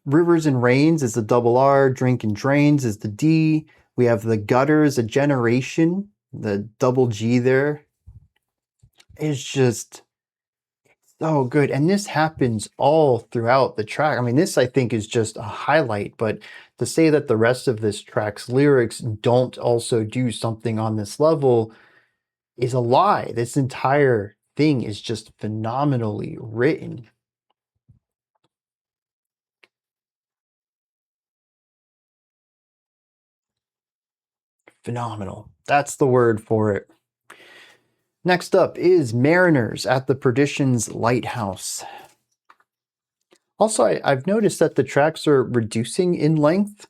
rivers and rains is the double R, drink and drains is the D. We have the gutters, a generation, the double G there. It's just so good. And this happens all throughout the track. I mean, this I think is just a highlight, but to say that the rest of this track's lyrics don't also do something on this level is a lie. This entire thing is just phenomenally written. Phenomenal. That's the word for it. Next up is Mariners at the Perdition's Lighthouse. Also, I've noticed that the tracks are reducing in length.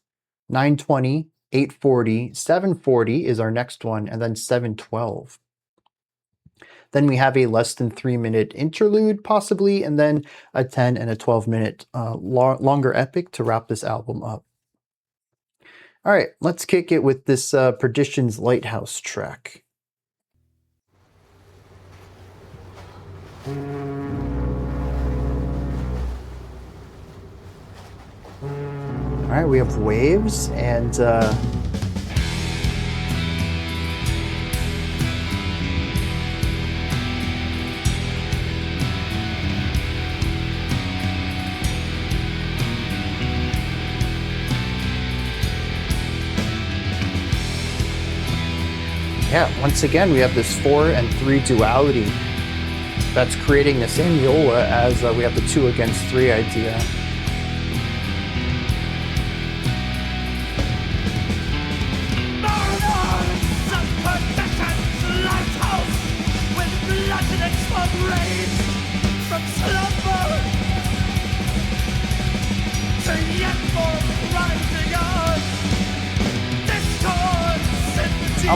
920, 840, 740 is our next one, and then 712. Then we have a less than 3-minute interlude, possibly, and then a 10 and a 12-minute longer epic to wrap this album up. All right, let's kick it with this Perdition's Lighthouse track. All right, we have waves and yeah, once again, we have this 4 and 3 duality that's creating the same viola as we have the 2 against 3 idea.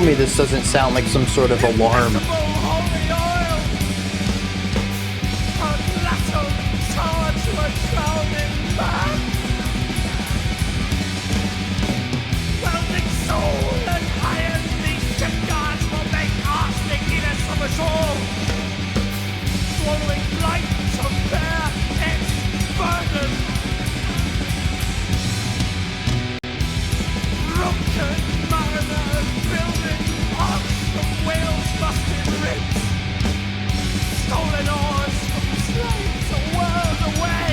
tell me this doesn't sound like some sort of alarm. Swallowing light to bear its burden. Broken mariner building arcs from whales' rusted ribs. Stolen oars from slaves a world away.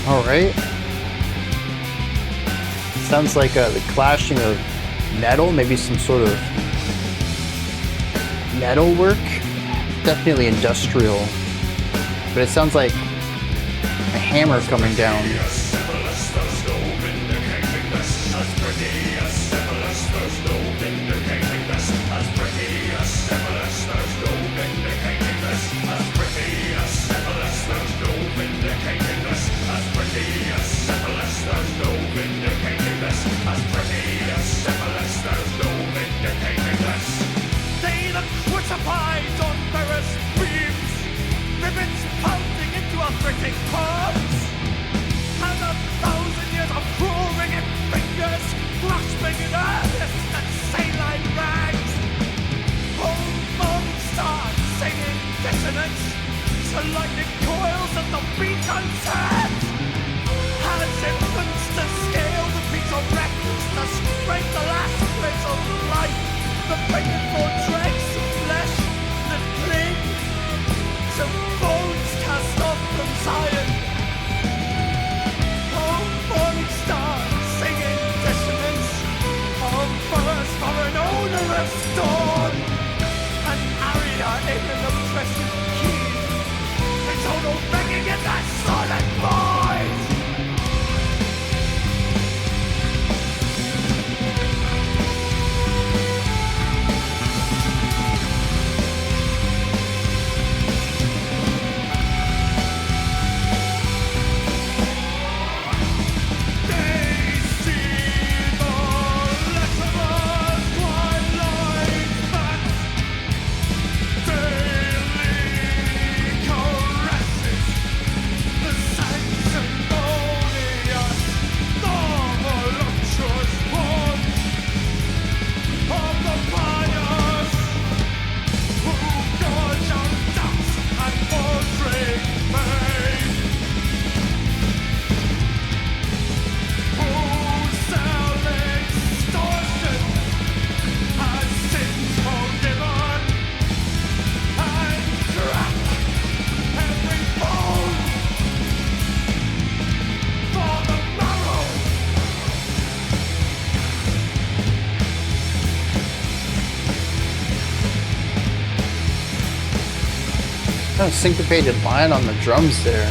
Alright. Sounds like the clashing of metal, maybe some sort of metal work. Definitely industrial. But it sounds like a hammer coming down. Crucified on Ferris beams, ribbons pounding into arthritic palms, and 1,000 years of crawling in fingers, grasping in earnest and saline rags. Whole morning stars singing dissonance to lightning coils at the beacon's head. As infants to scale the peaks of records, to scrape the last bits of life, the begging for dregs of flesh that cling to bones cast off from Zion. Oh, morning stars singing dissonance on first for an onerous dawn. An aria in an oppressive key, a total begging in that solid void. Kind of syncopated line on the drums there.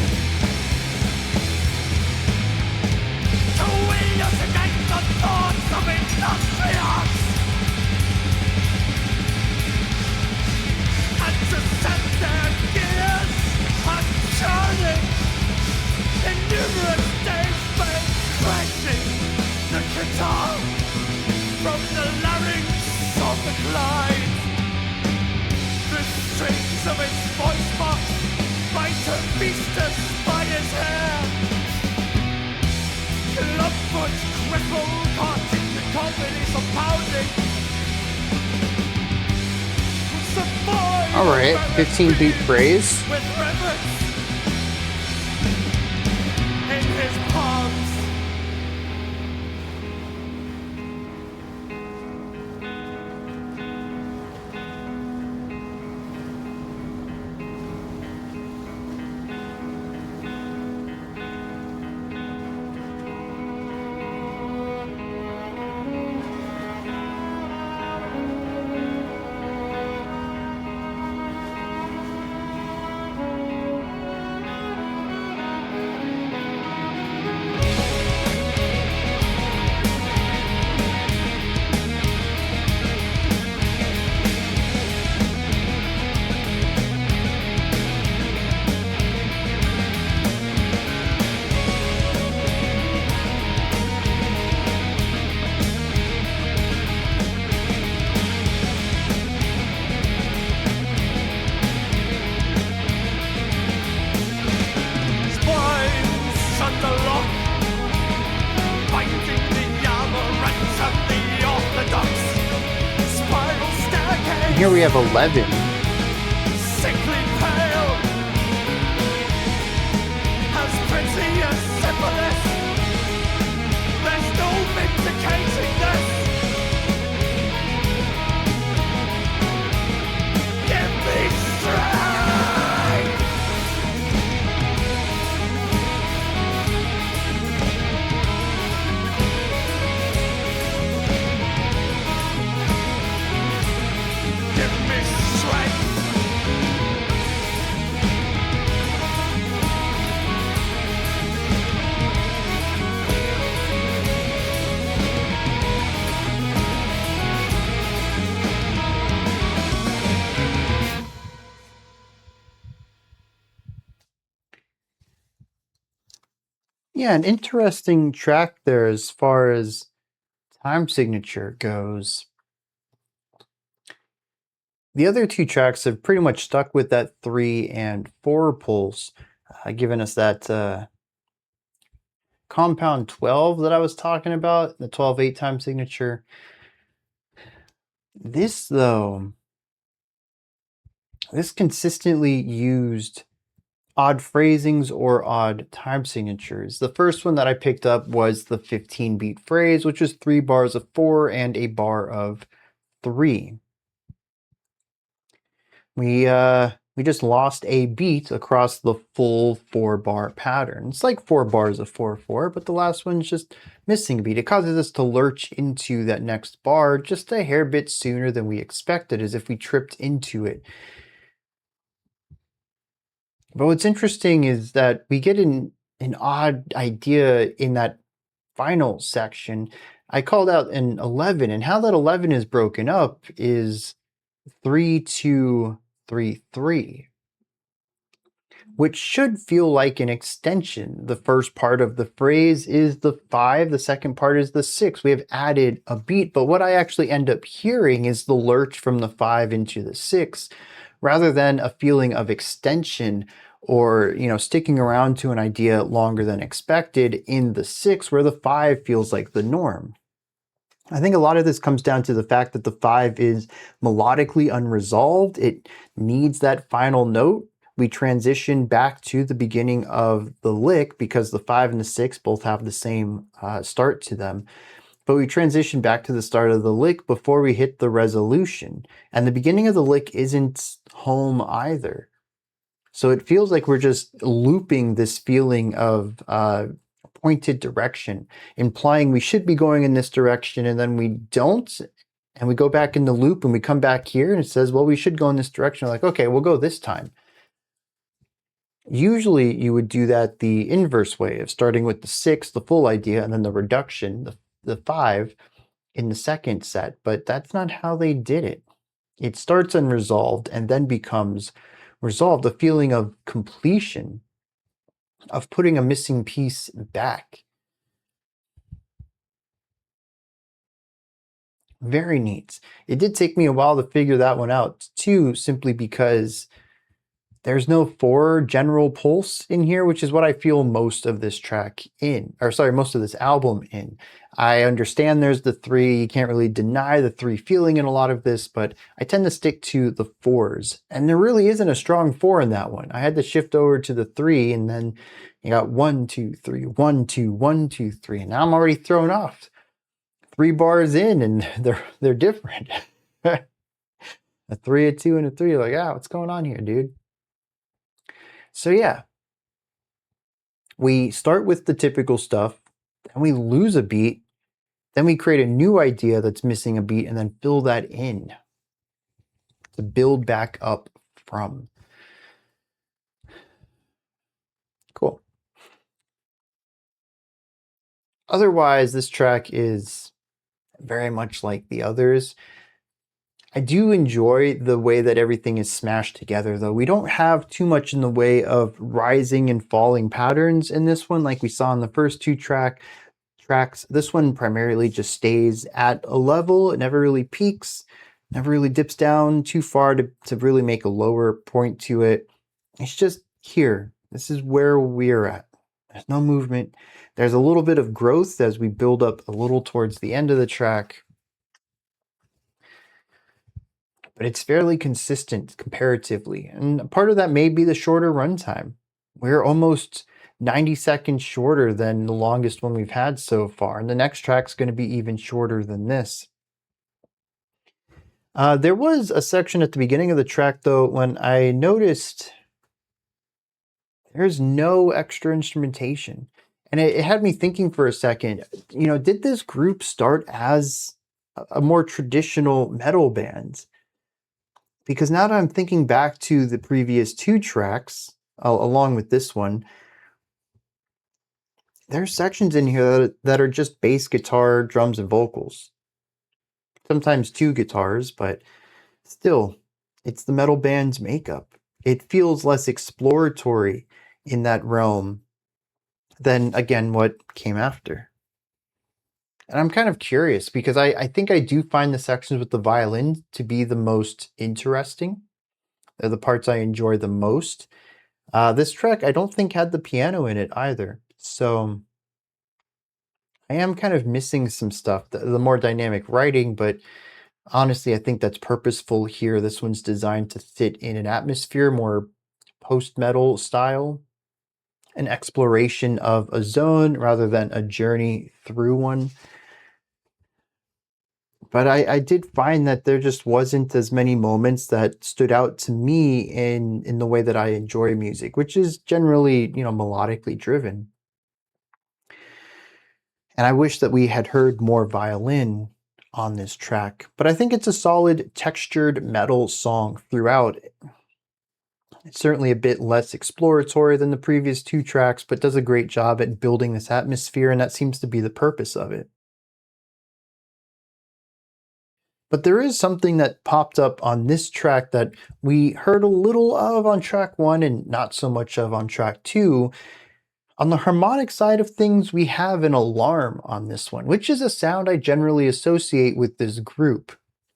From the larynx of the Clyde, the strings of its voice box might have feasted by his hair. Clubfoot cripple caught in the comedies of pounding. Alright, 15 beat phrase. With reverence in his palms. here we have 11. Sickly pale, has plenty of syphilis. There's no vindicating this. Give me strength. Give me strength. Yeah, an interesting track there as far as time signature goes. The other two tracks have pretty much stuck with that 3 and 4 pulse, giving us that compound 12 that I was talking about, the 12/8 time signature. This, though, this consistently used odd phrasings or odd time signatures. The first one that I picked up was the 15-beat phrase, which was 3 bars of 4 and a bar of 3. We just lost a beat across the full 4-bar pattern. It's like 4 bars of 4/4, but the last one's just missing a beat. It causes us to lurch into that next bar just a hair bit sooner than we expected, as if we tripped into it. But what's interesting is that we get an odd idea in that final section. I called out an 11, and how that 11 is broken up is 3-2-3-3, which should feel like an extension. The first part of the phrase is the 5, the second part is the 6. We have added a beat, but what I actually end up hearing is the lurch from the 5 into the 6, rather than a feeling of extension or, sticking around to an idea longer than expected in the 6, where the 5 feels like the norm. I think a lot of this comes down to the fact that the 5 is melodically unresolved. It needs that final note. We transition back to the beginning of the lick because the 5 and the 6 both have the same start to them. But we transition back to the start of the lick before we hit the resolution. And the beginning of the lick isn't home either. So it feels like we're just looping this feeling of pointed direction, implying we should be going in this direction, and then we don't. And we go back in the loop and we come back here and it says, well, we should go in this direction. We're like, okay, we'll go this time. Usually you would do that the inverse way of starting with the 6, the full idea, and then the reduction, the 5 in the second set, but that's not how they did it. It starts unresolved and then becomes resolved, a feeling of completion, of putting a missing piece back. Very neat. It did take me a while to figure that one out too, simply because there's no 4 general pulse in here, which is what I feel most of this track in, or sorry, most of this album in. I understand there's the 3, you can't really deny the 3 feeling in a lot of this, but I tend to stick to the 4s. And there really isn't a strong 4 in that one. I had to shift over to the 3, and then you got 1, 2, 3, 1, 2, 1, 2, 3, and now I'm already thrown off. 3 bars in, and they're different. A 3, a 2, and a 3, like, what's going on here, dude? So yeah, we start with the typical stuff, and we lose a beat, then we create a new idea that's missing a beat, and then fill that in to build back up from. Cool. Otherwise, this track is very much like the others. I do enjoy the way that everything is smashed together, though. We don't have too much in the way of rising and falling patterns in this one like we saw in the first 2 tracks. This one primarily just stays at a level. It never really peaks, never really dips down too far to really make a lower point to it. It's just here. This is where we're at. There's no movement. There's a little bit of growth as we build up a little towards the end of the track. but it's fairly consistent comparatively. And part of that may be the shorter runtime. We're almost 90 seconds shorter than the longest one we've had so far, and the next track's going to be even shorter than this. There was a section at the beginning of the track, though, when I noticed there's no extra instrumentation. And it had me thinking for a second, did this group start as a more traditional metal band? Because now that I'm thinking back to the previous two tracks, along with this one, there's sections in here that are just bass guitar, drums, and vocals. Sometimes two guitars, but still, it's the metal band's makeup. It feels less exploratory in that realm than, again, what came after. And I'm kind of curious because I think I do find the sections with the violin to be the most interesting. They're the parts I enjoy the most. This track I don't think had the piano in it either. So I am kind of missing some stuff, the more dynamic writing, but honestly, I think that's purposeful here. This one's designed to fit in an atmosphere, more post-metal style, an exploration of a zone rather than a journey through one. But I did find that there just wasn't as many moments that stood out to me in the way that I enjoy music, which is generally, melodically driven. And I wish that we had heard more violin on this track, but I think it's a solid textured metal song throughout. It's certainly a bit less exploratory than the previous two tracks, but does a great job at building this atmosphere, and that seems to be the purpose of it. But there is something that popped up on this track that we heard a little of on track 1 and not so much of on track 2. On the harmonic side of things, we have an alarm on this one, which is a sound I generally associate with this group.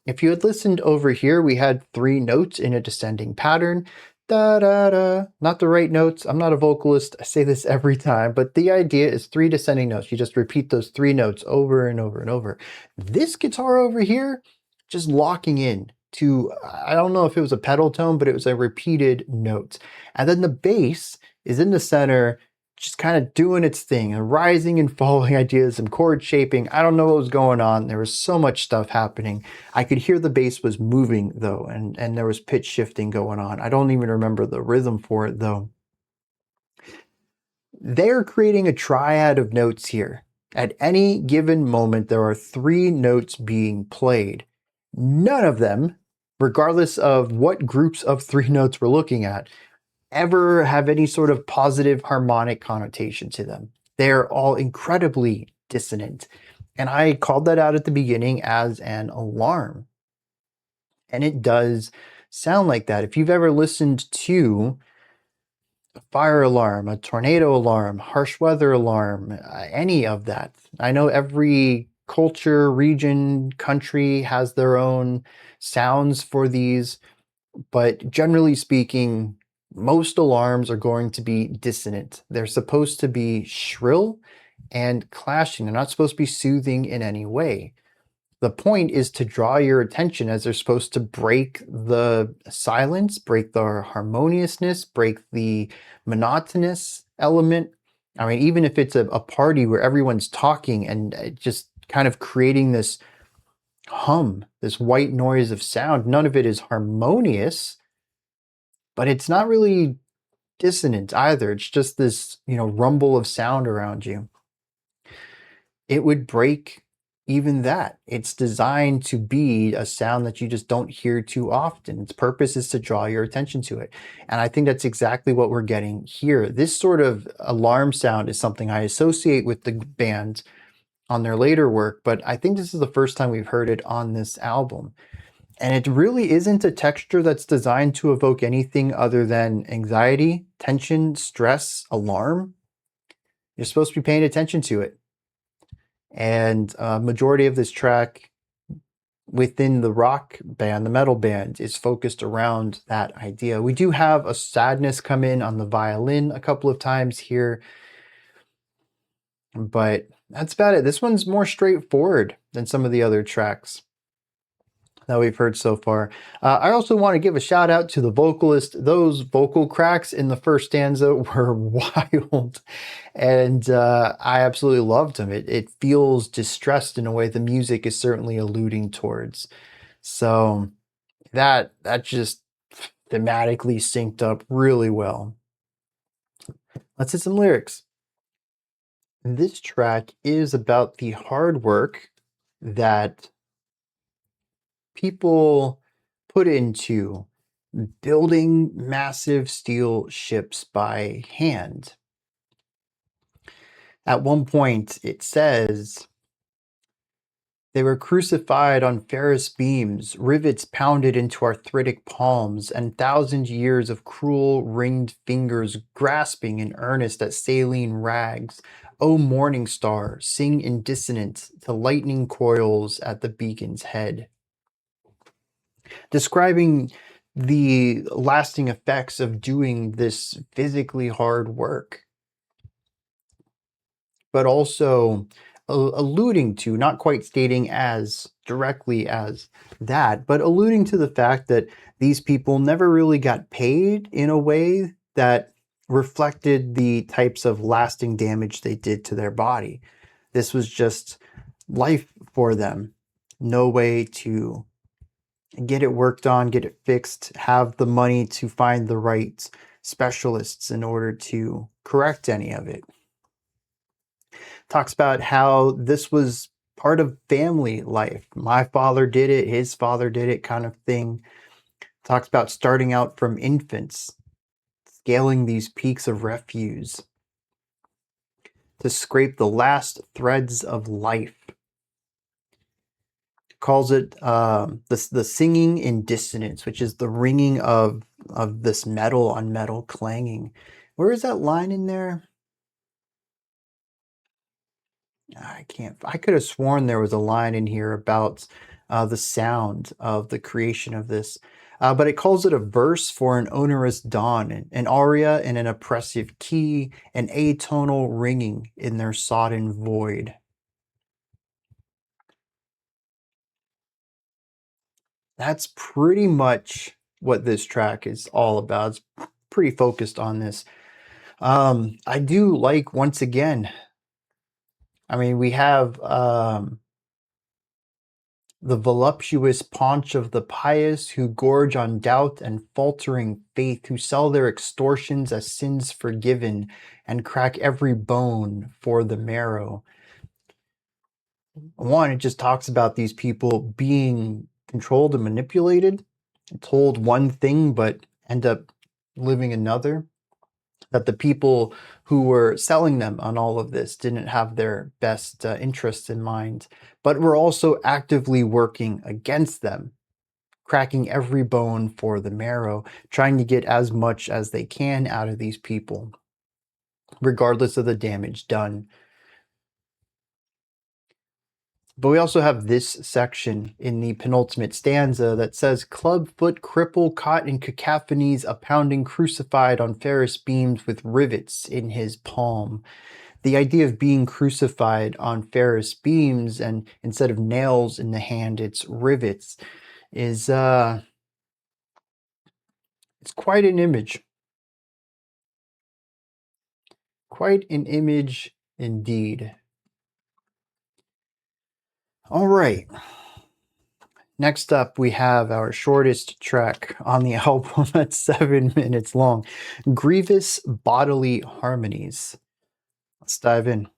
If you had listened over here, we had 3 notes in a descending pattern. Da da da. Not the right notes. I'm not a vocalist. I say this every time, but the idea is 3 descending notes. You just repeat those 3 notes over and over and over. This guitar over here, just locking in to, I don't know if it was a pedal tone, but it was a repeated note. And then the bass is in the center, just kind of doing its thing, and rising and falling ideas and chord shaping. I don't know what was going on. There was so much stuff happening. I could hear the bass was moving though, and there was pitch shifting going on. I don't even remember the rhythm for it though. They're creating a triad of notes here. At any given moment, there are 3 notes being played. None of them, regardless of what groups of 3 notes we're looking at, ever have any sort of positive harmonic connotation to them. They're all incredibly dissonant. And I called that out at the beginning as an alarm. And it does sound like that. If you've ever listened to a fire alarm, a tornado alarm, harsh weather alarm, any of that, I know every culture, region, country has their own sounds for these, but generally speaking, most alarms are going to be dissonant. They're supposed to be shrill and clashing. They're not supposed to be soothing in any way. The point is to draw your attention, as they're supposed to break the silence, break the harmoniousness, break the monotonous element. I mean, even if it's a party where everyone's talking and just kind of creating this hum, this white noise of sound, none of it is harmonious, but it's not really dissonant either. It's just this, rumble of sound around you. It would break even that. It's designed to be a sound that you just don't hear too often. Its purpose is to draw your attention to it. And I think that's exactly what we're getting here. This sort of alarm sound is something I associate with the band on their later work, but I think this is the first time we've heard it on this album. And it really isn't a texture that's designed to evoke anything other than anxiety, tension, stress, alarm. You're supposed to be paying attention to it. And a majority of this track within the rock band, the metal band, is focused around that idea. We do have a sadness come in on the violin a couple of times here, but that's about it. This one's more straightforward than some of the other tracks. that we've heard so far. I also want to give a shout out to the vocalist. Those vocal cracks in the first stanza were wild, and I absolutely loved them. It feels distressed in a way the music is certainly alluding towards. So that just thematically synced up really well. Let's hit some lyrics. This track is about the hard work that people put into building massive steel ships by hand. At one point, it says, they were crucified on ferrous beams, rivets pounded into arthritic palms, and 1,000 years of cruel ringed fingers grasping in earnest at saline rags. O morning star, sing in dissonance to lightning coils at the beacon's head. Describing the lasting effects of doing this physically hard work, but also alluding to, not quite stating as directly as that, but alluding to the fact that these people never really got paid in a way that reflected the types of lasting damage they did to their body. This was just life for them. No way to get it worked on, get it fixed, have the money to find the right specialists in order to correct any of it. Talks about how this was part of family life. My father did it, his father did it, kind of thing. Talks about starting out from infants, scaling these peaks of refuse to scrape the last threads of life. Calls it the singing in dissonance, which is the ringing of this metal on metal clanging. Where is that line in there? I could have sworn there was a line in here about the sound of the creation of this. But it calls it a verse for an onerous dawn, an aria in an oppressive key, an atonal ringing in their sodden void. That's pretty much what this track is all about. It's pretty focused on this. I do like, once again, I mean, we have the voluptuous paunch of the pious who gorge on doubt and faltering faith, who sell their extortions as sins forgiven and crack every bone for the marrow. One, it just talks about these people being controlled and manipulated, told one thing but end up living another. That the people who were selling them on all of this didn't have their best interests in mind, but were also actively working against them, cracking every bone for the marrow, trying to get as much as they can out of these people, regardless of the damage done. But we also have this section in the penultimate stanza that says, clubfoot cripple caught in cacophonies, a pounding crucified on ferrous beams with rivets in his palm. The idea of being crucified on ferrous beams, and instead of nails in the hand, it's rivets, is it's quite an image. Quite an image indeed. All right. Next up, we have our shortest track on the album at 7 minutes long, Grievous Bodily Harmonies. Let's dive in.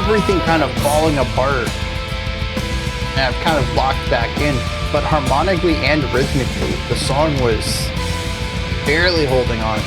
everything kind of falling apart. And I've kind of locked back in. But harmonically and rhythmically, the song was barely holding on.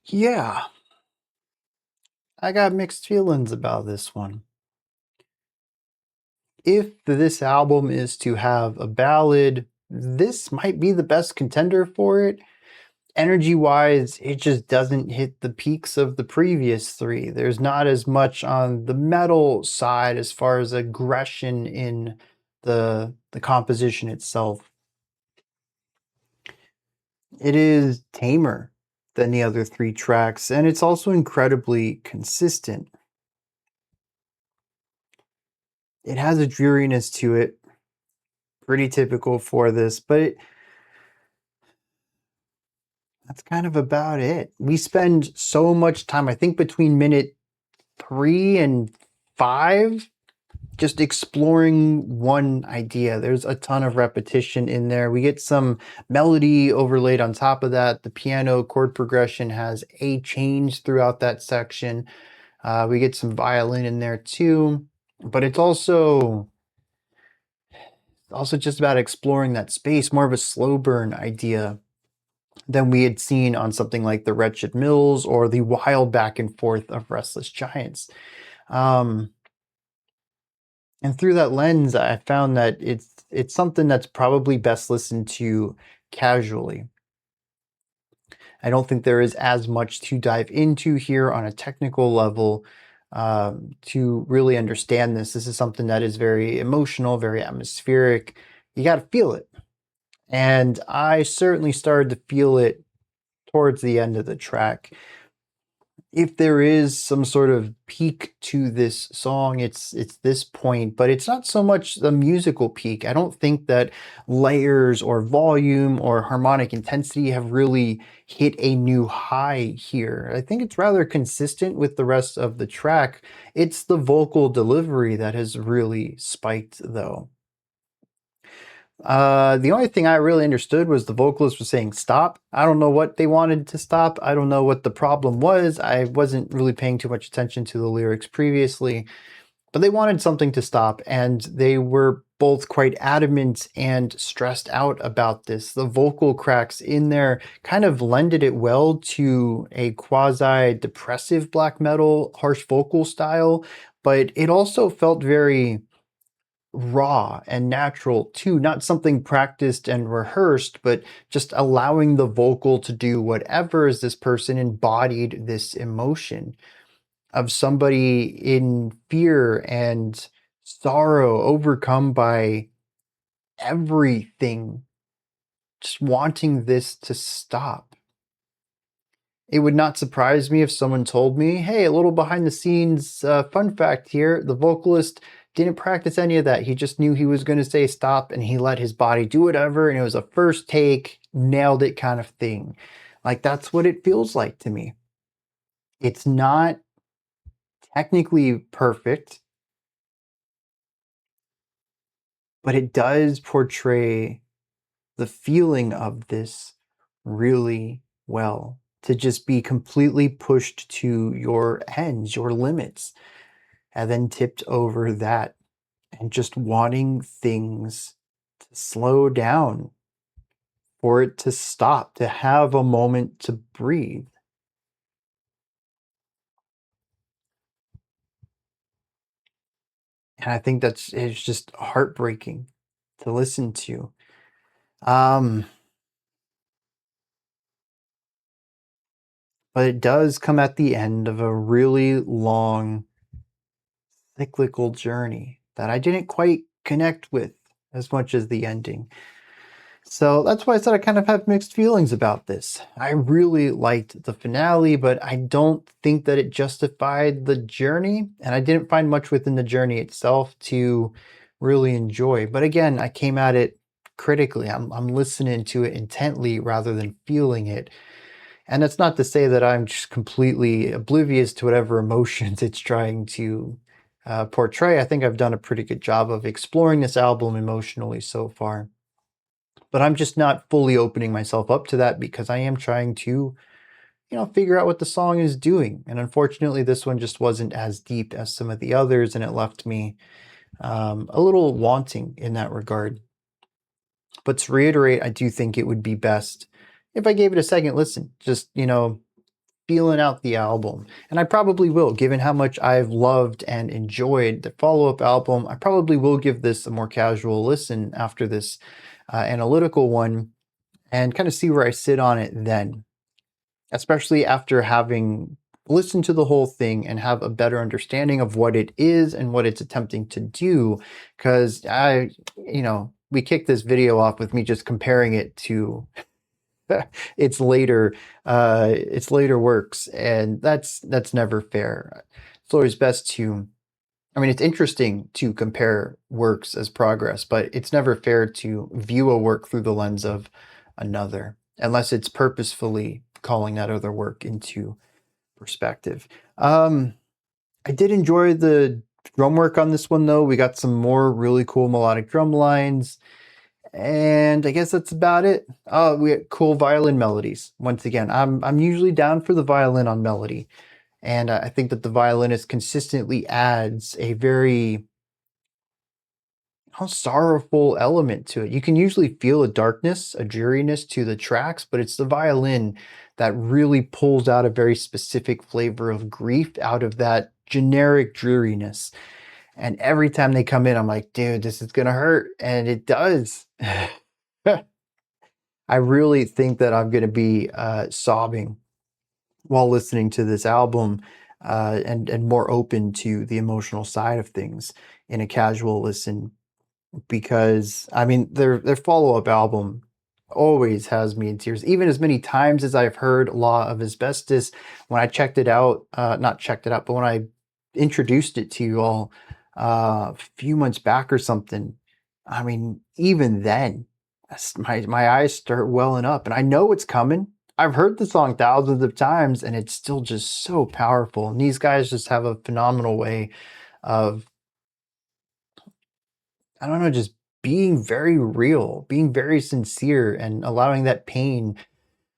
Yeah. I got mixed feelings about this one. If this album is to have a ballad, this might be the best contender for it. Energy wise, it just doesn't hit the peaks of the previous three. There's not as much on the metal side as far as aggression in the composition itself. It is tamer than the other three tracks, and it's also incredibly consistent. It has a dreariness to it, pretty typical for this, but that's kind of about it. We spend so much time, I think between minute 3 and 5, just exploring one idea. There's a ton of repetition in there. We get some melody overlaid on top of that. The piano chord progression has a change throughout that section. We get some violin in there too, but it's also just about exploring that space, more of a slow burn idea than we had seen on something like the Wretched Mills or the wild back and forth of Restless Giants. And through that lens, I found that it's something that's probably best listened to casually. I don't think there is as much to dive into here on a technical level to really understand this. This is something that is very emotional, very atmospheric. You got to feel it. And I certainly started to feel it towards the end of the track. If there is some sort of peak to this song, it's this point, but it's not so much the musical peak. I don't think that layers or volume or harmonic intensity have really hit a new high here. I think it's rather consistent with the rest of the track. It's the vocal delivery that has really spiked, though. The only thing I really understood was the vocalist was saying stop. I don't know what they wanted to stop. I don't know what the problem was. I wasn't really paying too much attention to the lyrics previously, but they wanted something to stop, and they were both quite adamant and stressed out about this. The vocal cracks in there kind of lended it well to a quasi-depressive black metal harsh vocal style, but it also felt very raw and natural too, not something practiced and rehearsed, but just allowing the vocal to do whatever as this person embodied this emotion of somebody in fear and sorrow, overcome by everything, just wanting this to stop. It would not surprise me if someone told me, hey, a little behind the scenes fun fact here, the vocalist didn't practice any of that. He just knew he was going to say stop, and he let his body do whatever, and it was a first take, nailed it kind of thing. Like, that's what it feels like to me. It's not technically perfect, but it does portray the feeling of this really well. To just be completely pushed to your ends, your limits, and then tipped over that, and just wanting things to slow down, for it to stop, to have a moment to breathe. And I think it's just heartbreaking to listen to. But it does come at the end of a really long cyclical journey that I didn't quite connect with as much as the ending. So that's why I said I kind of have mixed feelings about this. I really liked the finale, but I don't think that it justified the journey, and I didn't find much within the journey itself to really enjoy. But again, I came at it critically. I'm listening to it intently rather than feeling it. And that's not to say that I'm just completely oblivious to whatever emotions it's trying to portray. I think I've done a pretty good job of exploring this album emotionally so far. But I'm just not fully opening myself up to that because I am trying to, figure out what the song is doing. And unfortunately, this one just wasn't as deep as some of the others, and it left me a little wanting in that regard. But to reiterate, I do think it would be best if I gave it a second listen. Just, feeling out the album. And I probably will, given how much I've loved and enjoyed the follow-up album. I probably will give this a more casual listen after this analytical one and kind of see where I sit on it then, especially after having listened to the whole thing and have a better understanding of what it is and what it's attempting to do. Because we kicked this video off with me just comparing it to its later works, and that's never fair. It's always best to, I mean, it's interesting to compare works as progress, but it's never fair to view a work through the lens of another, unless it's purposefully calling that other work into perspective. I did enjoy the drum work on this one, though. We got some more really cool melodic drum lines, and I guess that's about it. We had cool violin melodies. Once again, I'm usually down for the violin on melody, and I think that the violinist consistently adds a very sorrowful element to it. You can usually feel a darkness, a dreariness to the tracks, but it's the violin that really pulls out a very specific flavor of grief out of that generic dreariness. And every time they come in, I'm like, dude, this is gonna hurt. And it does. I really think that I'm gonna be sobbing while listening to this album, and more open to the emotional side of things in a casual listen, because I mean their follow-up album always has me in tears. Even as many times as I've heard Law of Asbestos, when I checked it out, not checked it out, but when I introduced it to you all a few months back or something, I mean, even then, my eyes start welling up, and I know it's coming. I've heard the song thousands of times, and it's still just so powerful. And these guys just have a phenomenal way of, I don't know, just being very real, being very sincere, and allowing that pain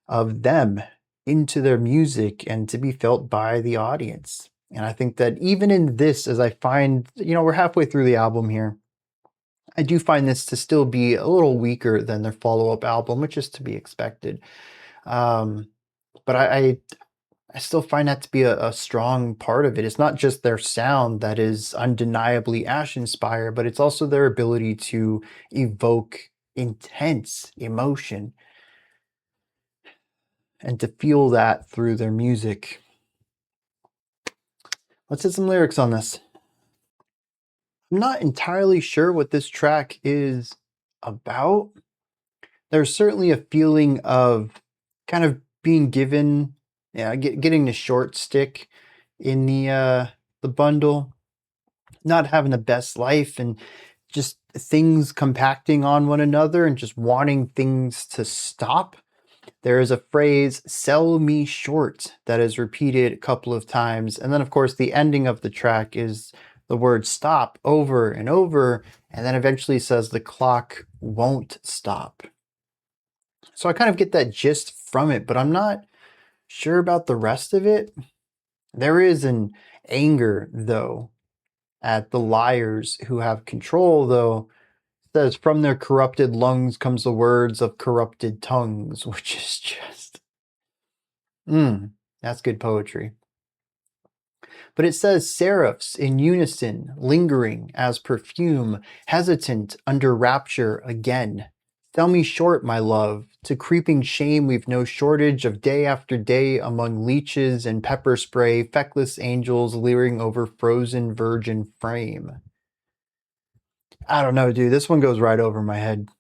of them into their music and to be felt by the audience. And I think that even in this, as I find, we're halfway through the album here, I do find this to still be a little weaker than their follow-up album, which is to be expected. But I still find that to be a strong part of it. It's not just their sound that is undeniably Ashenspire, but it's also their ability to evoke intense emotion and to feel that through their music. Let's hit some lyrics on this. I'm not entirely sure what this track is about. There's certainly a feeling of kind of being given, getting the short stick in the bundle, not having the best life, and just things compacting on one another and just wanting things to stop. There is a phrase, "sell me short," that is repeated a couple of times. And then, of course, the ending of the track is the word "stop" over and over, and then eventually says the clock won't stop. So I kind of get that gist from it, but I'm not sure about the rest of it. There is an anger, though, at the liars who have control, though. It says, "From their corrupted lungs comes the words of corrupted tongues," which is just, that's good poetry. But it says, "Seraphs in unison, lingering as perfume, hesitant under rapture again. Sell me short, my love. To creeping shame we've no shortage of day after day among leeches and pepper spray, feckless angels leering over frozen virgin frame." I don't know, dude. This one goes right over my head.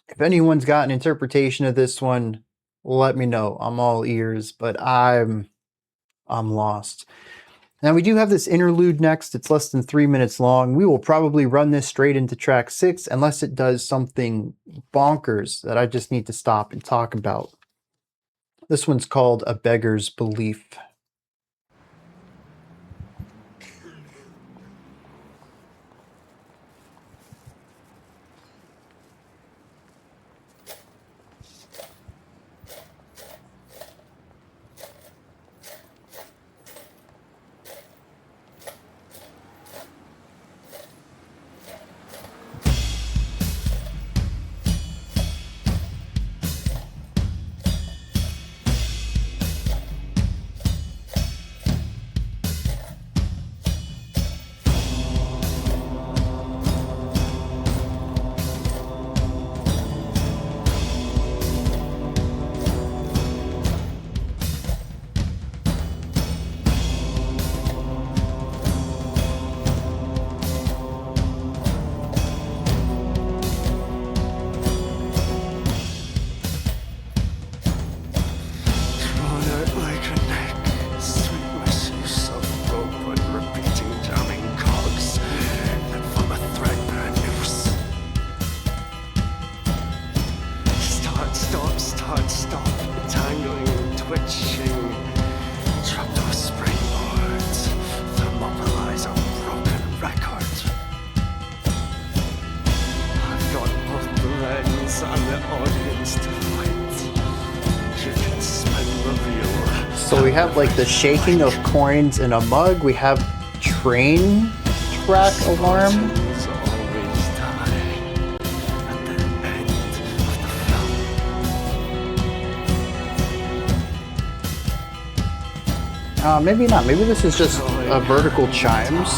If anyone's got an interpretation of this one, let me know. I'm all ears, but I'm lost. Now we do have this interlude next. It's less than 3 minutes long. We will probably run this straight into track 6 unless it does something bonkers that I just need to stop and talk about. This one's called "A Beggar's Belief." twitching. Drop those springboards. Thermobilize a broken record. I've got both the lens and the audience to fight. You can spend the view. So we have like the shaking of coins in a mug. We have train track alarm. Spartans always die at the end of the film. Maybe not. Maybe this is just vertical chimes.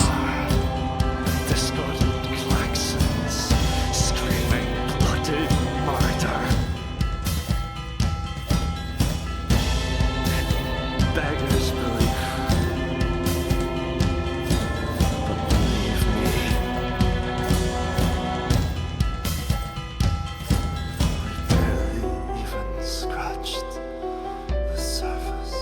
Discordant claxons, screaming bloody murder. Beggar's belief. But believe me, I barely even scratched the surface.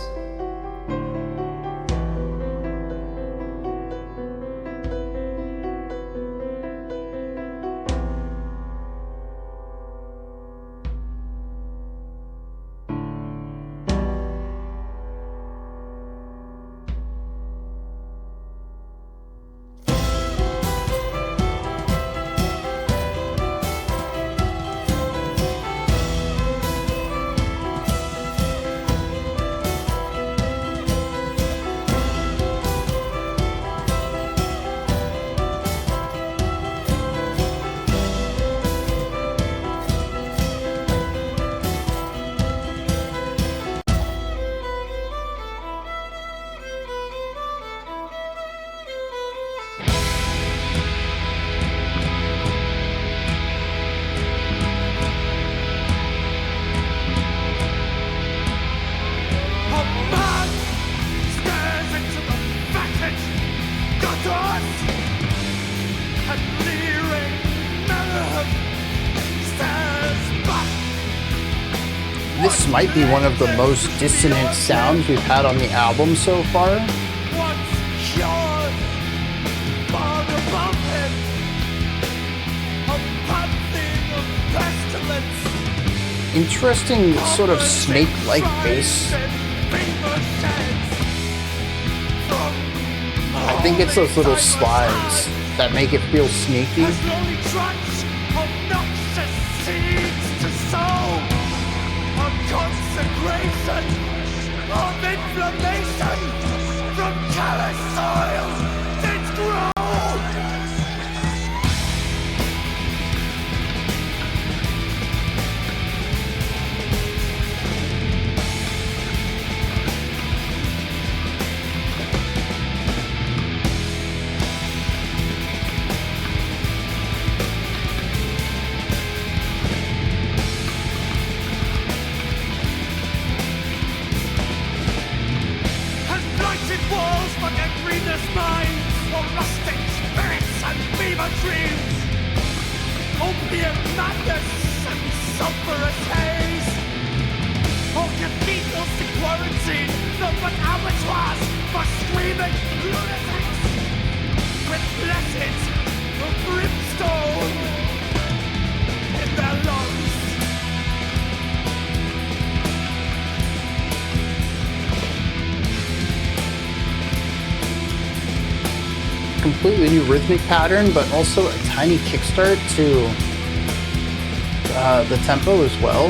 A man stares into the vacant gutters, and leering Melodic stares back. This might be one of the most dissonant sounds we've had on the album so far. Once cured, far above him, a pantheon of pestilence. Interesting sort of snake-like bass. I think it's those little slides that make it feel sneaky. As lonely tracks of noxious seeds to sow, a consecration of inflammation from callous soil did grow. Has blighted walls but their greenest minds, or rusting spirits and fever dreams, opium madness and sulphurous haze, or cathedrals to quarantine, not but abattoirs for screaming lunatics, with blessed brimstone in their lungs. Completely new rhythmic pattern, but also a tiny kickstart to the tempo as well.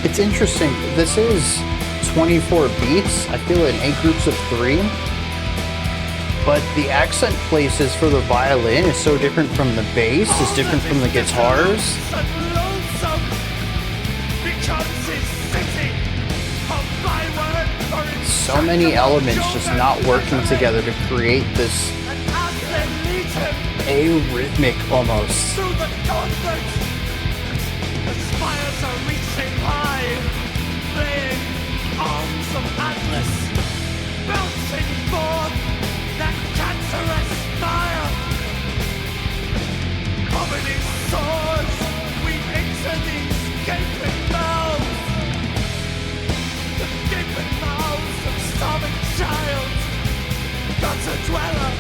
It's interesting. This is 24 beats. I feel in 8 groups of 3. but the accent places for the violin is so different from the bass, it's different from the guitars. So many elements just not working together to create this arrhythmic almost. Through the gauntlet, the spires are reaching high, playing arms of Atlas, belching forth that cancerous fire. Harmonies soars, we enter these gaping mouths, the gaping mouths of starving child, gutter dweller.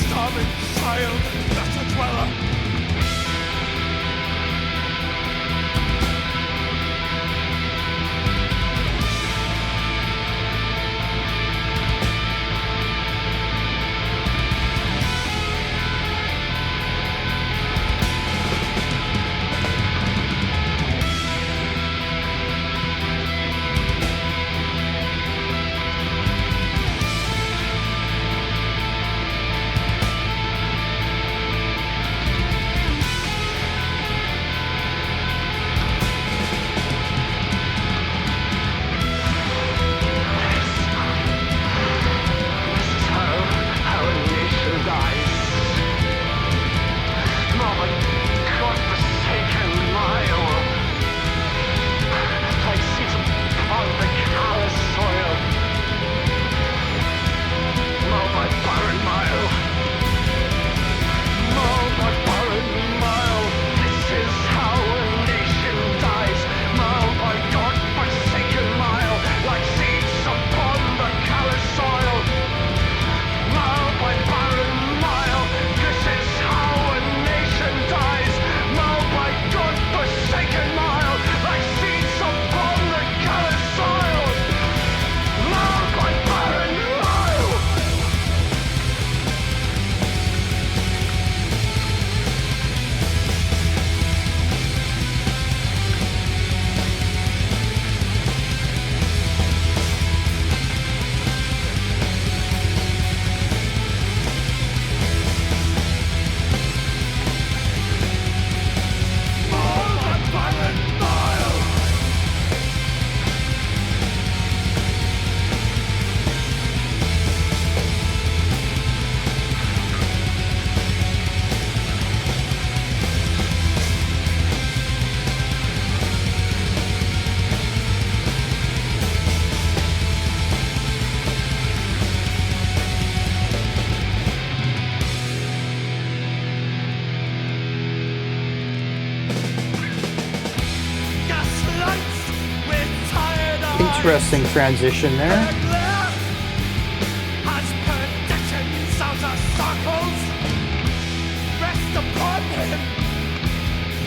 Starving child, gutter dweller. Interesting transition there. As perdition's outer circles rest upon him,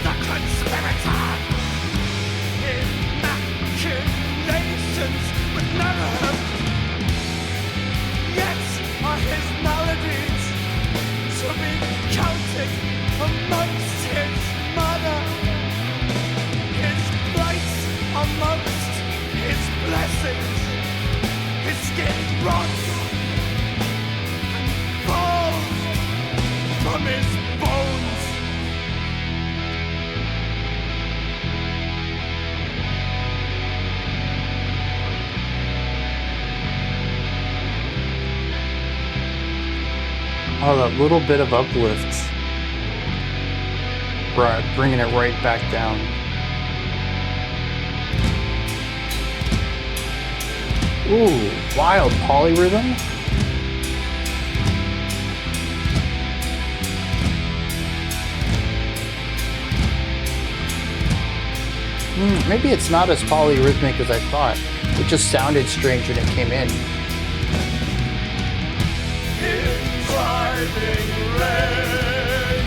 the conspirator. Machinations with nerve, yet are his melodies to be counted amongst his mother, his place amongst his blessings. His skin rots and falls from his bones. Oh, that little bit of uplift. Bringing it right back down. Ooh, wild polyrhythm. Maybe it's not as polyrhythmic as I thought. It just sounded strange when it came in. In driving rain,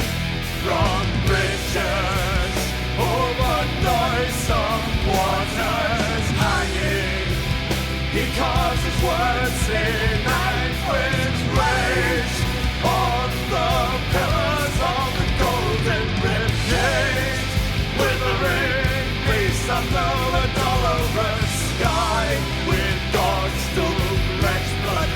from bridges over noisome waters hanging, he carves his words in anguish rage on the pillars of the golden ribcage, withering beasts under a dolorous sky, with gods to wretched blood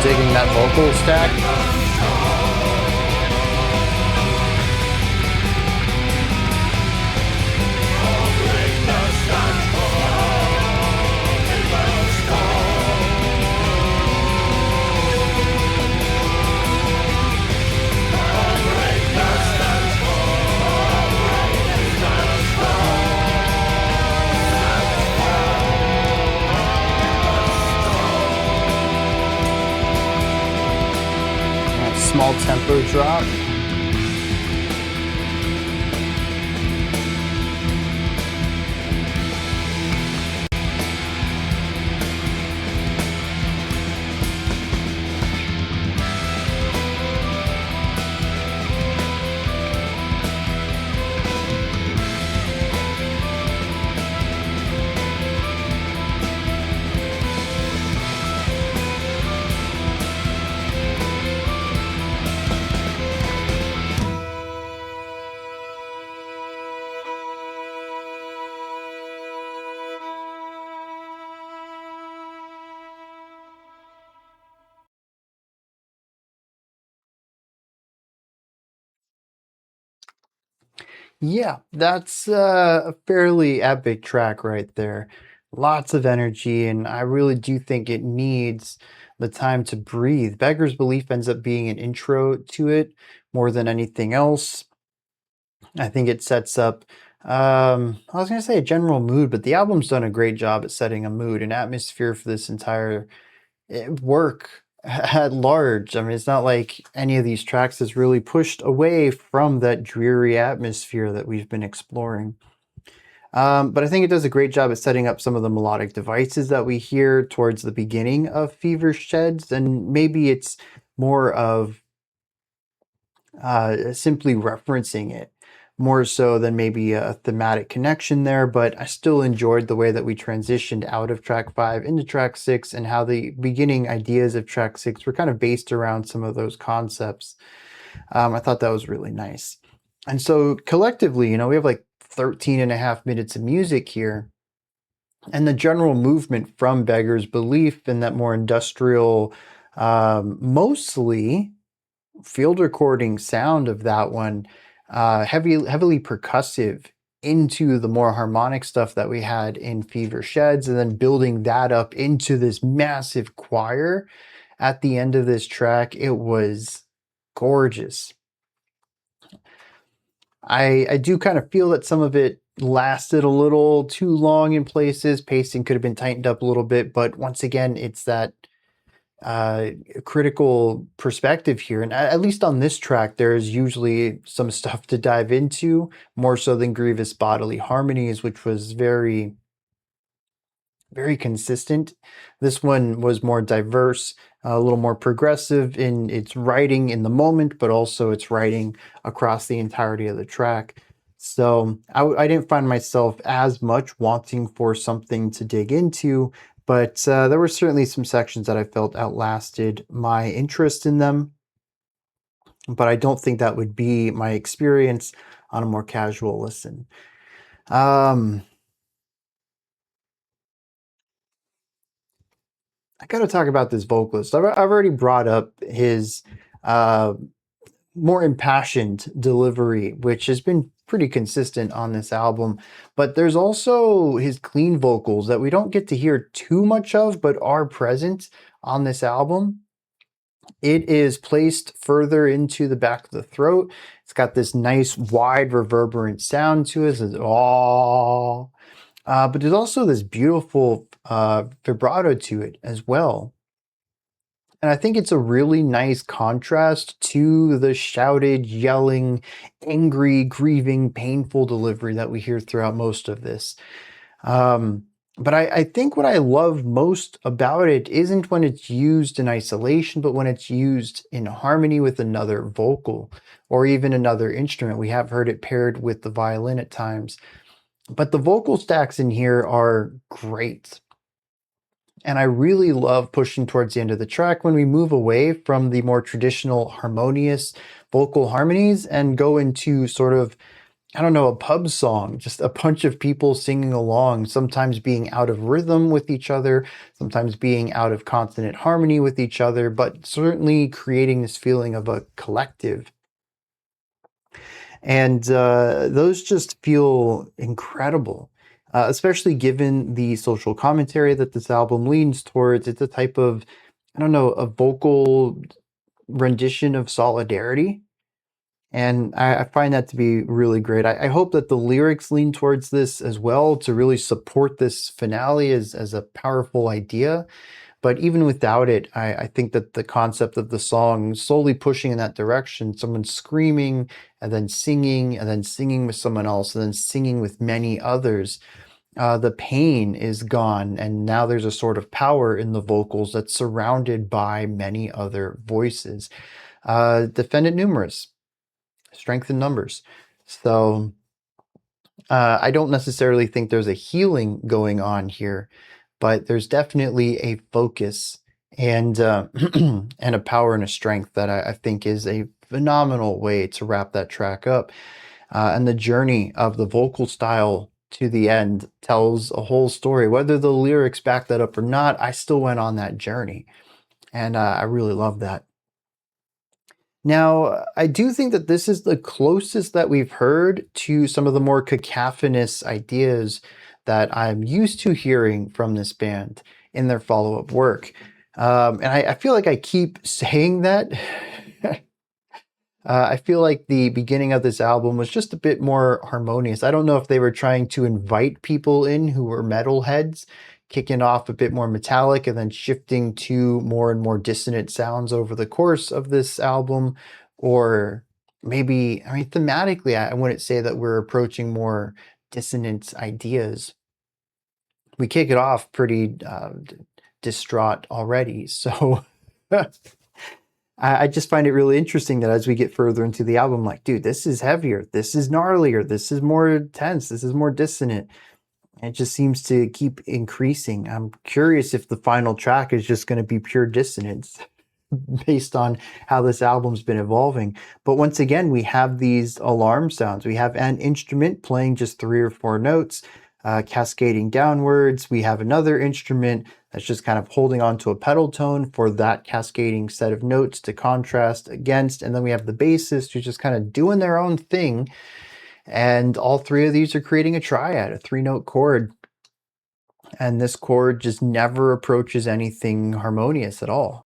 digging that vocal stack. Small tempo drop. Yeah, that's a fairly epic track right there. Lots of energy, and I really do think it needs the time to breathe. Beggar's Belief ends up being an intro to it more than anything else. I think it sets up, I was going to say a general mood, but the album's done a great job at setting a mood and atmosphere for this entire work at large. I mean, it's not like any of these tracks has really pushed away from that dreary atmosphere that we've been exploring. But I think it does a great job at setting up some of the melodic devices that we hear towards the beginning of Fever Sheds, and maybe it's more of simply referencing it more so than maybe a thematic connection there, but I still enjoyed the way that we transitioned out of track 5 into track 6 and how the beginning ideas of track 6 were kind of based around some of those concepts. I thought that was really nice. And so collectively, we have like 13 and a half minutes of music here. And the general movement from Beggar's Belief in that more industrial, mostly field recording sound of that one, heavily percussive into the more harmonic stuff that we had in Fever Sheds, and then building that up into this massive choir at the end of this track. It was gorgeous. I do kind of feel that some of it lasted a little too long in places. Pacing could have been tightened up a little bit, but once again, it's that critical perspective here, and at least on this track there's usually some stuff to dive into, more so than Grievous Bodily Harmonies, which was very consistent. This one was more diverse, a little more progressive in its writing in the moment, but also its writing across the entirety of the track. So I didn't find myself as much wanting for something to dig into, but there were certainly some sections that I felt outlasted my interest in them. But I don't think that would be my experience on a more casual listen. I got to talk about this vocalist. I've already brought up his more impassioned delivery, which has been pretty consistent on this album, but there's also his clean vocals that we don't get to hear too much of, but are present on this album. It is placed further into the back of the throat. It's got this nice wide reverberant sound to it. It's but there's also this beautiful vibrato to it as well. And I think it's a really nice contrast to the shouted, yelling, angry, grieving, painful delivery that we hear throughout most of this. But I think what I love most about it isn't when it's used in isolation, but when it's used in harmony with another vocal or even another instrument. We have heard it paired with the violin at times. But the vocal stacks in here are great. And I really love pushing towards the end of the track when we move away from the more traditional harmonious vocal harmonies and go into sort of I don't know, a pub song, just a bunch of people singing along, sometimes being out of rhythm with each other, sometimes being out of consonant harmony with each other, but certainly creating this feeling of a collective. And those just feel incredible, especially given the social commentary that this album leans towards. It's a type of, I don't know, a vocal rendition of solidarity. And I find that to be really great. I hope that the lyrics lean towards this as well to really support this finale as a powerful idea. But even without it, I think that the concept of the song solely pushing in that direction, someone screaming and then singing with someone else, and then singing with many others, the pain is gone. And now there's a sort of power in the vocals that's surrounded by many other voices. Defendant numerous, strength in numbers. So I don't necessarily think there's a healing going on here, but there's definitely a focus and and a power and a strength that I think is a phenomenal way to wrap that track up. And the journey of the vocal style to the end tells a whole story. Whether the lyrics back that up or not, I still went on that journey, and I really love that. Now, I do think that this is the closest that we've heard to some of the more cacophonous ideas that I'm used to hearing from this band in their follow-up work. And I feel like I keep saying that. I feel like the beginning of this album was just a bit more harmonious. I don't know if they were trying to invite people in who were metalheads, kicking off a bit more metallic and then shifting to more and more dissonant sounds over the course of this album. Or maybe, I mean, thematically, I wouldn't say that we're approaching more dissonant ideas. We kick it off pretty distraught already. So I just find it really interesting that as we get further into the album, like, dude, this is heavier, this is gnarlier, this is more tense, this is more dissonant. It just seems to keep increasing. I'm curious if the final track is just going to be pure dissonance based on how this album's been evolving. But once again, we have these alarm sounds. We have an instrument playing just 3 or 4 notes, cascading downwards. We have another instrument that's just kind of holding on to a pedal tone for that cascading set of notes to contrast against. And then we have the bassist who's just kind of doing their own thing. And all 3 of these are creating a triad, a 3-note chord. And this chord just never approaches anything harmonious at all.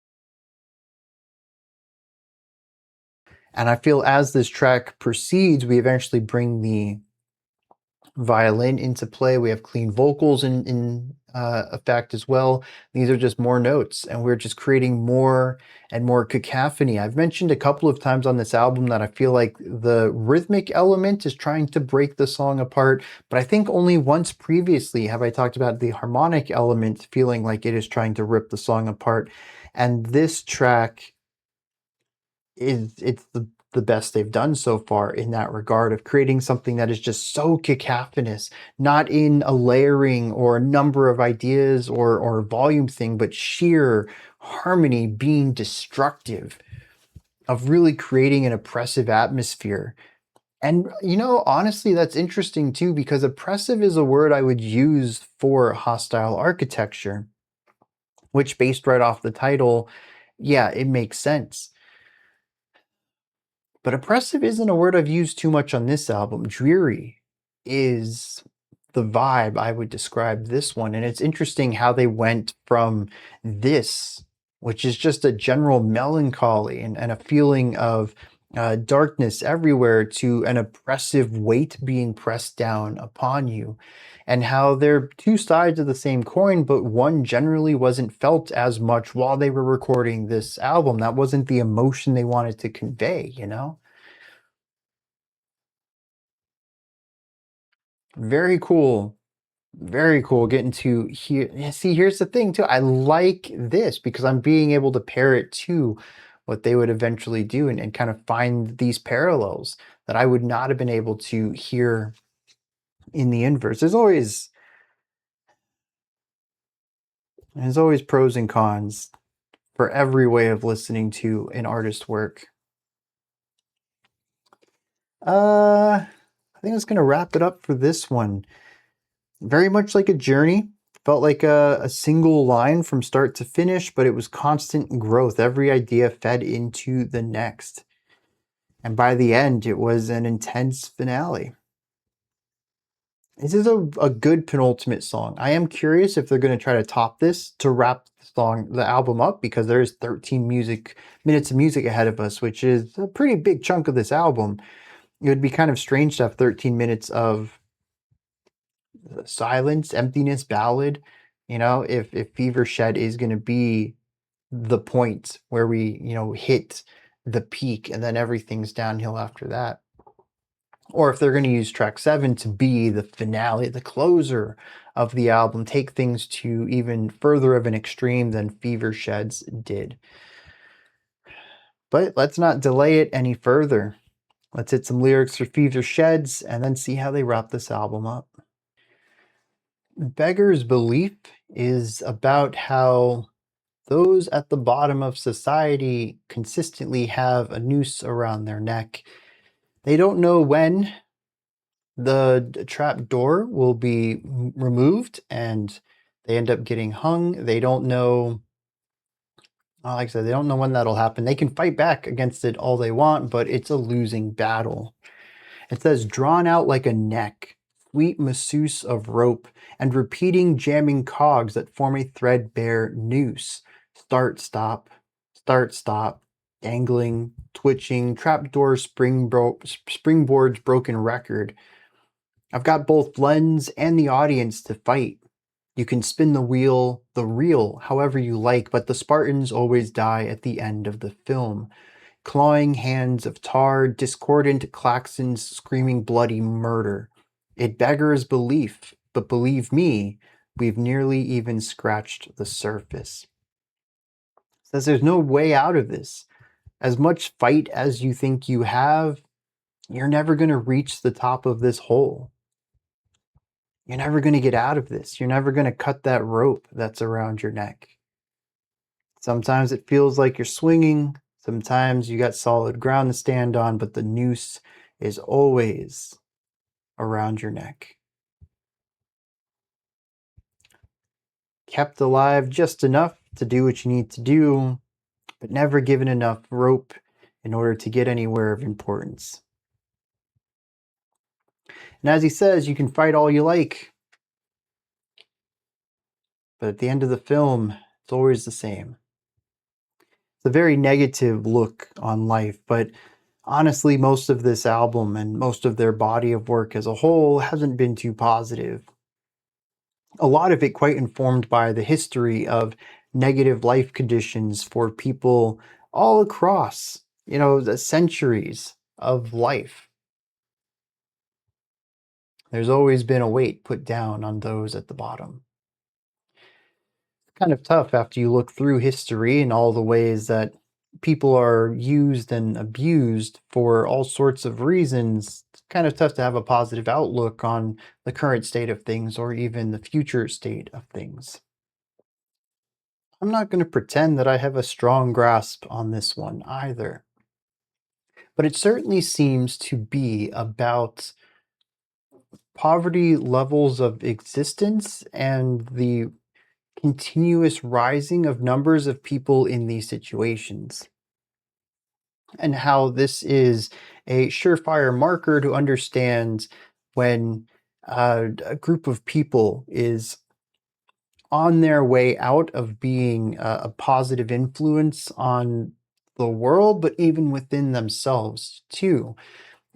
And I feel as this track proceeds, we eventually bring the violin into play. We have clean vocals in effect as well. These are just more notes, and we're just creating more and more cacophony. I've mentioned a couple of times on this album that I feel like the rhythmic element is trying to break the song apart, but I think only once previously have I talked about the harmonic element feeling like it is trying to rip the song apart. And this track it's the best they've done so far in that regard of creating something that is just so cacophonous, not in a layering or a number of ideas or volume thing, but sheer harmony being destructive, of really creating an oppressive atmosphere. And, you know, honestly, that's interesting too, because oppressive is a word I would use for hostile architecture, which, based right off the title, yeah, it makes sense. But oppressive isn't a word I've used too much on this album. Dreary is the vibe I would describe this one. And it's interesting how they went from this, which is just a general melancholy and a feeling of darkness everywhere, to an oppressive weight being pressed down upon you. And how they're 2 sides of the same coin, but one generally wasn't felt as much while they were recording this album. That wasn't the emotion they wanted to convey, you know? Very cool. Very cool getting to hear. Yeah, see, here's the thing too. I like this because I'm being able to pair it to what they would eventually do, and kind of find these parallels that I would not have been able to hear in the inverse. There's always pros and cons for every way of listening to an artist work. I think that's going to wrap it up for this one. Very much like a journey. Felt like a single line from start to finish, but it was constant growth. Every idea fed into the next. And by the end, it was an intense finale. This is a good penultimate song. I am curious if they're going to try to top this to wrap the album up, because there is 13 minutes of music ahead of us, which is a pretty big chunk of this album. It would be kind of strange to have 13 minutes of silence, emptiness, ballad. If Fever Shed is going to be the point where we, hit the peak and then everything's downhill after that. Or if they're going to use track 7 to be the finale, the closer of the album, take things to even further of an extreme than Fever Sheds did. But let's not delay it any further. Let's hit some lyrics for Fever Sheds and then see how they wrap this album up. Beggar's Belief is about how those at the bottom of society consistently have a noose around their neck. They don't know when the trap door will be removed and they end up getting hung. They don't know, like I said, they don't know when that'll happen. They can fight back against it all they want, but it's a losing battle. It says, drawn out like a neck, sweet masseuse of rope, and repeating jamming cogs that form a threadbare noose. Start, stop, dangling, twitching, trapdoor, springboard's broken record. I've got both lens and the audience to fight. You can spin the wheel, the reel, however you like, but the Spartans always die at the end of the film. Clawing hands of tar, discordant claxons screaming bloody murder. It beggars belief, but believe me, we've nearly even scratched the surface. It says there's no way out of this. As much fight as you think you have, you're never going to reach the top of this hole. You're never going to get out of this. You're never going to cut that rope that's around your neck. Sometimes it feels like you're swinging. Sometimes you got solid ground to stand on, but the noose is always around your neck. Kept alive just enough to do what you need to do, but never given enough rope in order to get anywhere of importance. And as he says, you can fight all you like, but at the end of the film, it's always the same. It's a very negative look on life, but honestly, most of this album and most of their body of work as a whole hasn't been too positive. A lot of it quite informed by the history of negative life conditions for people all across, the centuries of life. There's always been a weight put down on those at the bottom. It's kind of tough after you look through history and all the ways that people are used and abused for all sorts of reasons. It's kind of tough to have a positive outlook on the current state of things or even the future state of things. I'm not going to pretend that I have a strong grasp on this one either. But it certainly seems to be about poverty levels of existence and the continuous rising of numbers of people in these situations, and how this is a surefire marker to understand when a group of people is on their way out of being a positive influence on the world, but even within themselves too.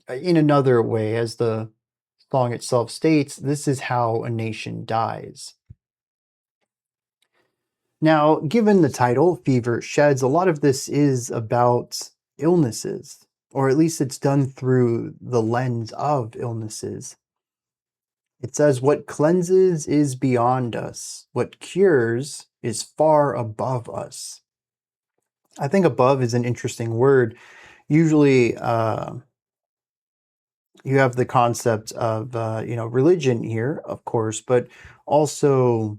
In another way, as the song itself states, this is how a nation dies. Now, given the title, Fever Sheds, a lot of this is about illnesses, or at least it's done through the lens of illnesses. It says, what cleanses is beyond us. What cures is far above us. I think above is an interesting word. Usually, you have the concept of, religion here, of course, but also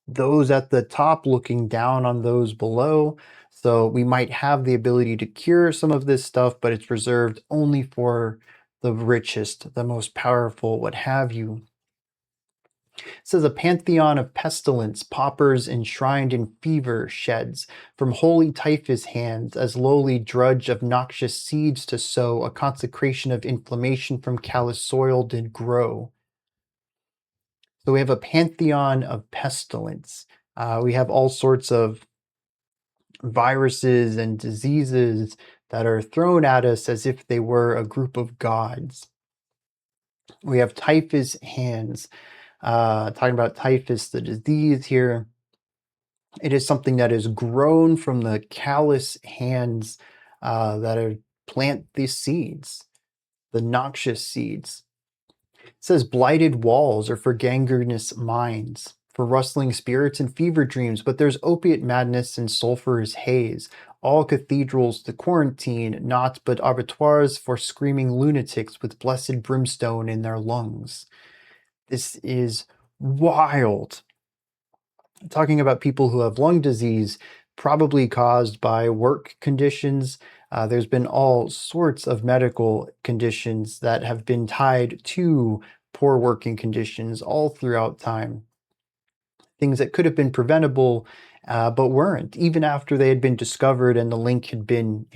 those at the top looking down on those below. So we might have the ability to cure some of this stuff, but it's reserved only for the richest, the most powerful, what have you. It says a pantheon of pestilence, paupers enshrined in fever sheds, from holy typhus hands, as lowly drudge of noxious seeds to sow, a consecration of inflammation from callous soil did grow. So we have a pantheon of pestilence. We have all sorts of viruses and diseases that are thrown at us as if they were a group of gods. We have typhus hands, talking about typhus, the disease here. It is something that is grown from the callous hands that are plant these seeds, the noxious seeds. It says blighted walls are for gangrenous minds, for rustling spirits and fever dreams, but there's opiate madness and sulphurous haze. All cathedrals to quarantine, naught but abattoirs for screaming lunatics with blessed brimstone in their lungs. This is wild. Talking about people who have lung disease, probably caused by work conditions. There's been all sorts of medical conditions that have been tied to poor working conditions all throughout time. Things that could have been preventable, but weren't, even after they had been discovered and the link had been,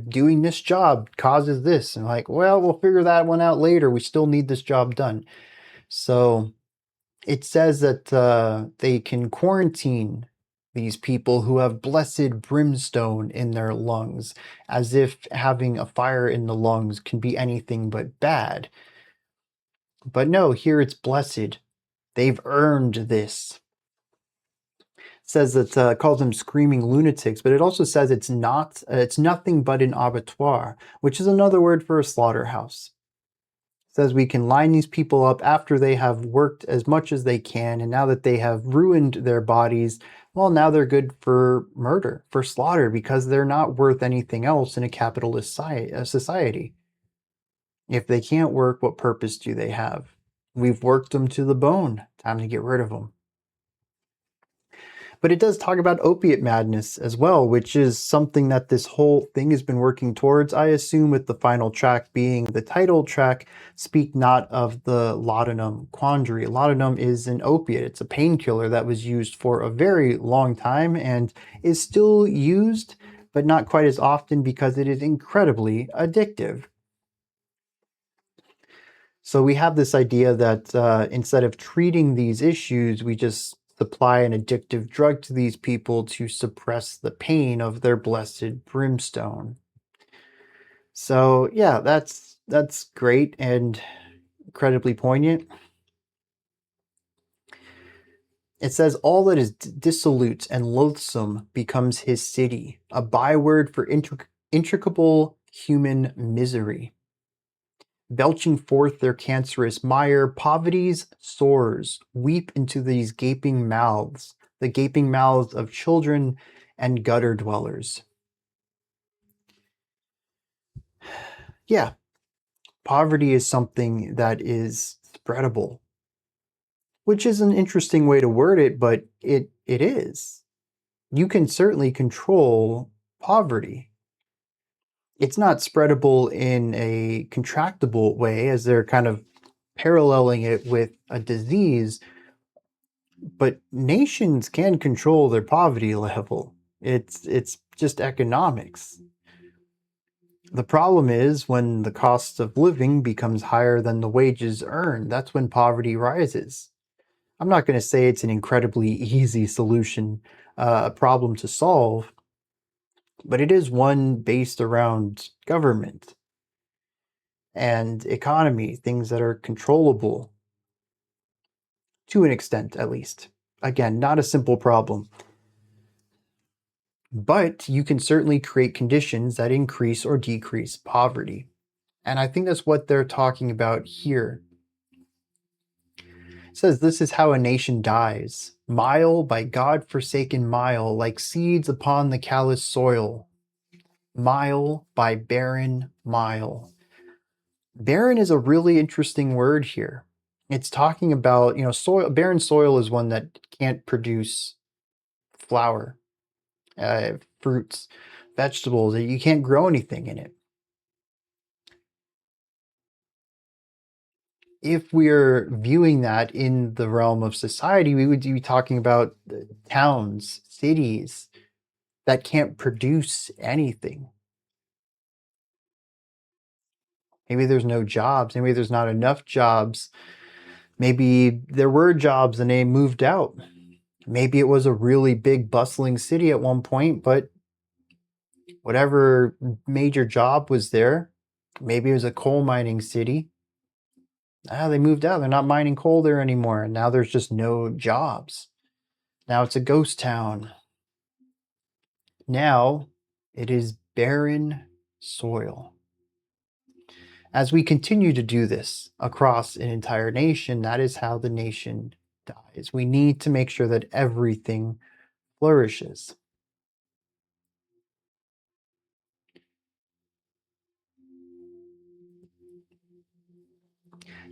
doing this job causes this. And like, well, we'll figure that one out later. We still need this job done. So it says that they can quarantine these people who have blessed brimstone in their lungs, as if having a fire in the lungs can be anything but bad. But no, here it's blessed. They've earned this. It says that calls them screaming lunatics, but it also says it's nothing but an abattoir, which is another word for a slaughterhouse. Says we can line these people up after they have worked as much as they can, and now that they have ruined their bodies, well, now they're good for murder, for slaughter, because they're not worth anything else in a capitalist society. If they can't work, what purpose do they have? We've worked them to the bone. Time to get rid of them. But it does talk about opiate madness as well, which is something that this whole thing has been working towards. I assume with the final track being the title track, Speak Not of the Laudanum Quandary. Laudanum is an opiate. It's a painkiller that was used for a very long time and is still used, but not quite as often because it is incredibly addictive. So we have this idea that instead of treating these issues, we just supply an addictive drug to these people to suppress the pain of their blessed brimstone. So yeah, that's great and incredibly poignant. It says all that is dissolute and loathsome becomes his city, a byword for intricable human misery. Belching forth their cancerous mire, poverty's sores weep into these gaping mouths, the gaping mouths of children and gutter dwellers. Yeah, poverty is something that is spreadable, which is an interesting way to word it, but it is. You can certainly control poverty. It's not spreadable in a contractable way, as they're kind of paralleling it with a disease, but nations can control their poverty level. It's just economics. The problem is when the cost of living becomes higher than the wages earned. That's when poverty rises. I'm not going to say it's an incredibly easy solution, a problem to solve, but it is one based around government and economy, things that are controllable to an extent, at least. Again, not a simple problem. But you can certainly create conditions that increase or decrease poverty. And I think that's what they're talking about here. It says this is how a nation dies, mile by God-forsaken mile, like seeds upon the callous soil. Mile by barren mile. Barren is a really interesting word here. It's talking about, soil. Barren soil is one that can't produce flower, fruits, vegetables. You can't grow anything in it. if we're viewing that in the realm of society, we would be talking about towns, cities that can't produce anything. Maybe there's no jobs. Maybe there's not enough jobs. Maybe there were jobs and they moved out. Maybe it was a really big bustling city at one point, but whatever major job was there, maybe it was a coal mining city. They moved out. They're not mining coal there anymore. And now there's just no jobs. Now it's a ghost town. Now it is barren soil. As we continue to do this across an entire nation, that is how the nation dies. We need to make sure that everything flourishes.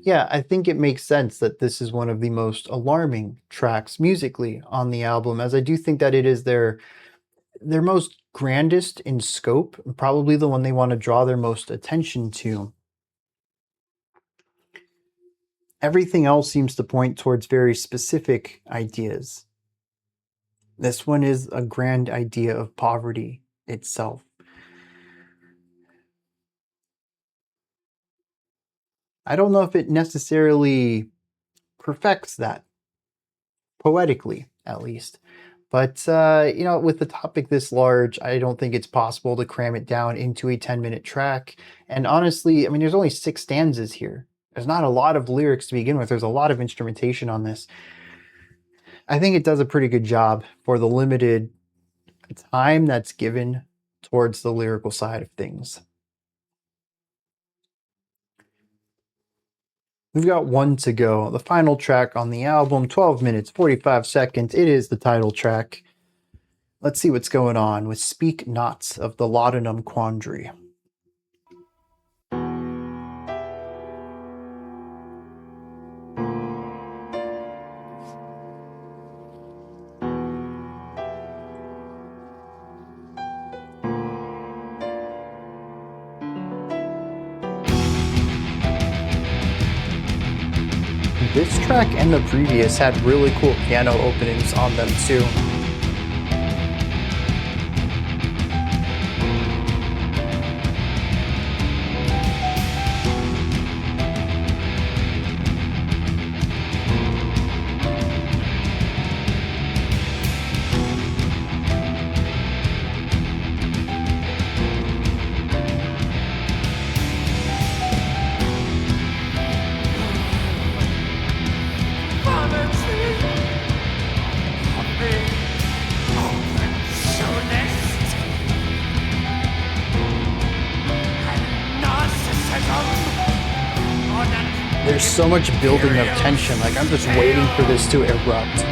Yeah, I think it makes sense that this is one of the most alarming tracks musically on the album, as I do think that it is their most grandest in scope, and probably the one they want to draw their most attention to. Everything else seems to point towards very specific ideas. This one is a grand idea of poverty itself. I don't know if it necessarily perfects that, poetically at least. But, with the topic this large, I don't think it's possible to cram it down into a 10-minute track. And honestly, I mean, there's only 6 stanzas here. There's not a lot of lyrics to begin with. There's a lot of instrumentation on this. I think it does a pretty good job for the limited time that's given towards the lyrical side of things. We've got one to go. The final track on the album, 12 minutes, 45 seconds. It is the title track. Let's see what's going on with Speak Not of the Laudanum Quandary. This track and the previous had really cool piano openings on them too. There's so much building of tension, like I'm just waiting for this to erupt.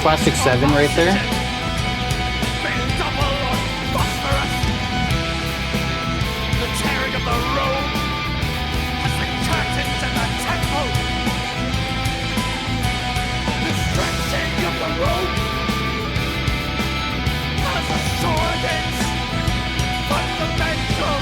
classic 7 right there. The tearing of the robe as the curtains and the temple. The stretching of the rope as the sword is fundamental.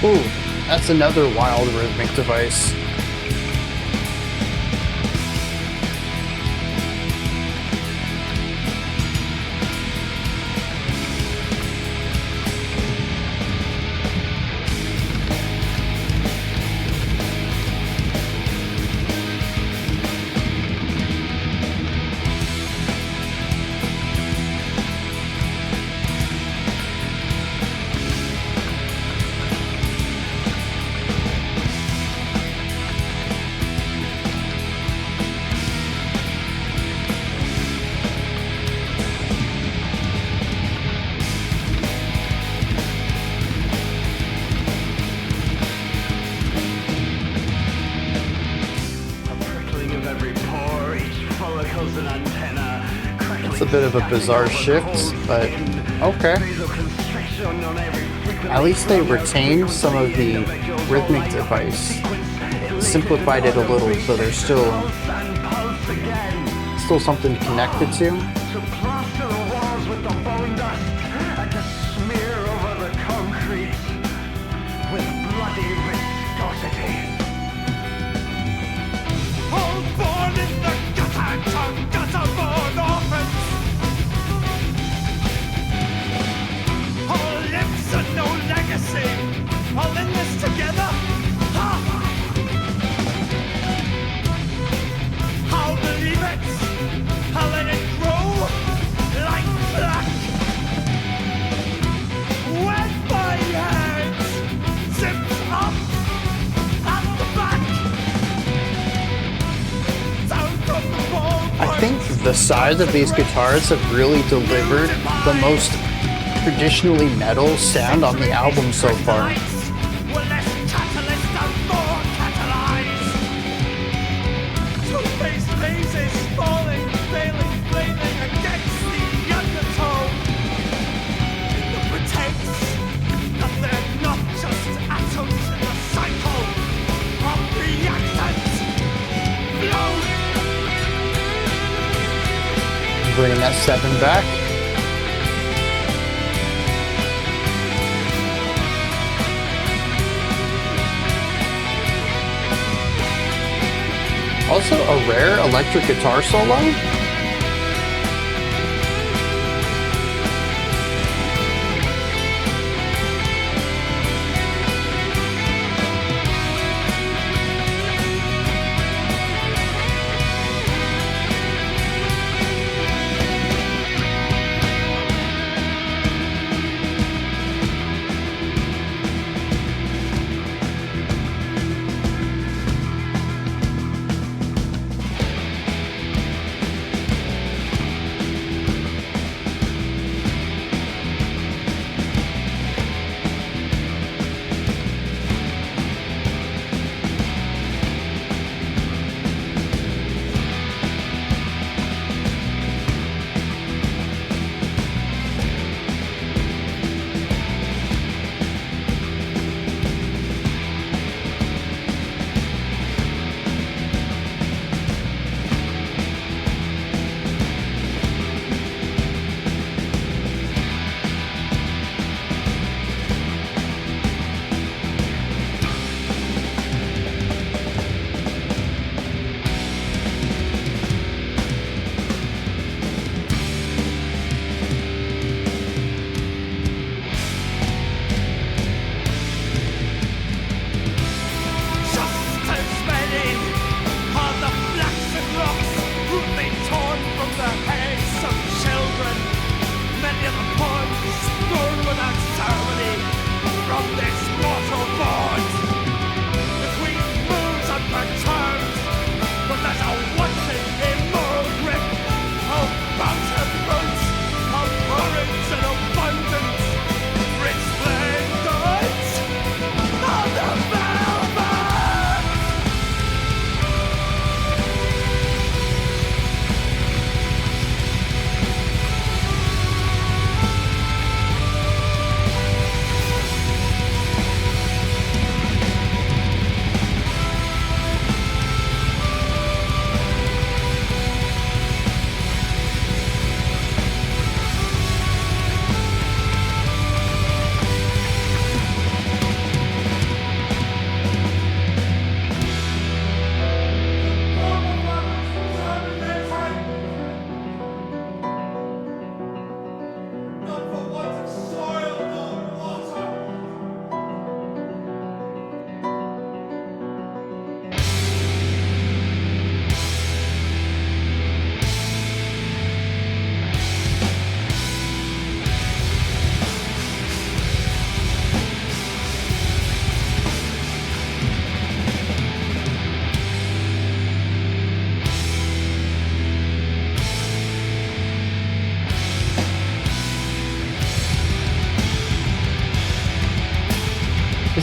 Ooh, that's another wild rhythmic device. It's a bit of a bizarre shift, but okay. At least they retained some of the rhythmic device, simplified it a little, so there's still something connected to. All in this together. I'll believe it. I'll let it grow like black. When my head zips up at the back. Down from the ball. I think the size of these guitars have really delivered the most traditionally metal sound on the album so far. Bringing that 7 back. Also a rare electric guitar solo.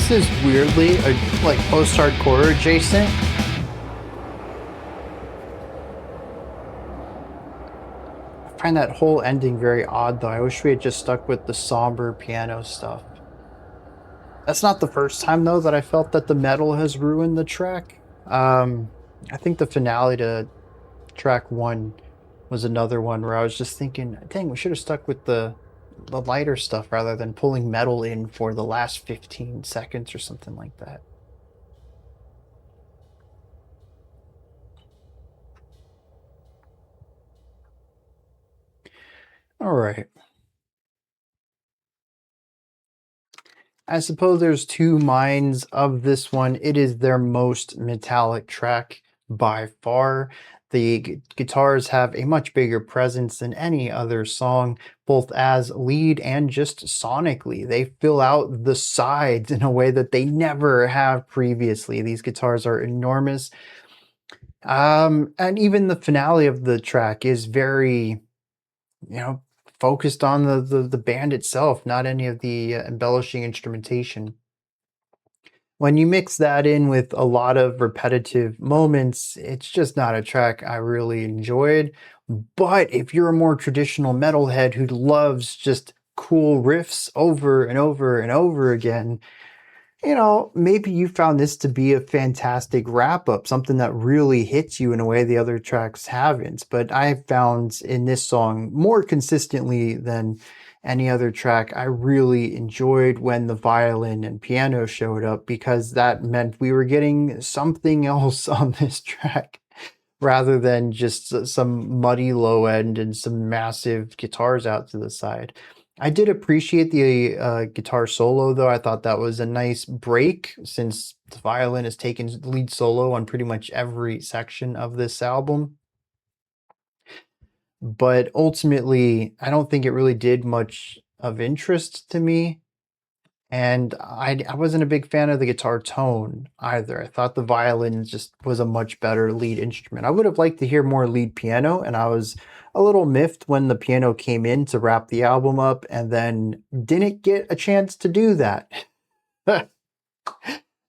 This is weirdly like post-hardcore adjacent. I find that whole ending very odd though. I wish we had just stuck with the somber piano stuff. That's not the first time though that I felt that the metal has ruined the track. I think the finale to track 1 was another one where I was just thinking, dang, we should have stuck with the lighter stuff rather than pulling metal in for the last 15 seconds or something like that. All right. I suppose there's two minds of this one. It is their most metallic track by far. The guitars have a much bigger presence than any other song, both as lead and just sonically. They fill out the sides in a way that they never have previously. These guitars are enormous. And even the finale of the track is very, focused on the band itself, not any of the embellishing instrumentation. When you mix that in with a lot of repetitive moments, it's just not a track I really enjoyed. But if you're a more traditional metalhead who loves just cool riffs over and over and over again, maybe you found this to be a fantastic wrap up, something that really hits you in a way the other tracks haven't. But I found in this song more consistently than any other track, I really enjoyed when the violin and piano showed up because that meant we were getting something else on this track rather than just some muddy low end and some massive guitars out to the side. I did appreciate the guitar solo, though. I thought that was a nice break since the violin has taken lead solo on pretty much every section of this album. But ultimately, I don't think it really did much of interest to me. And I wasn't a big fan of the guitar tone either. I thought the violin just was a much better lead instrument. I would have liked to hear more lead piano, and I was a little miffed when the piano came in to wrap the album up and then didn't get a chance to do that.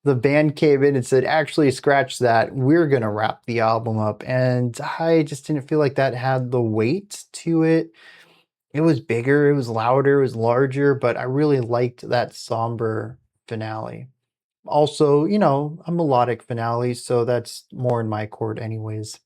The band came in and said, actually, scratch that. We're going to wrap the album up. And I just didn't feel like that had the weight to it. It was bigger, it was louder, it was larger, but I really liked that somber finale. Also, a melodic finale, so that's more in my court anyways.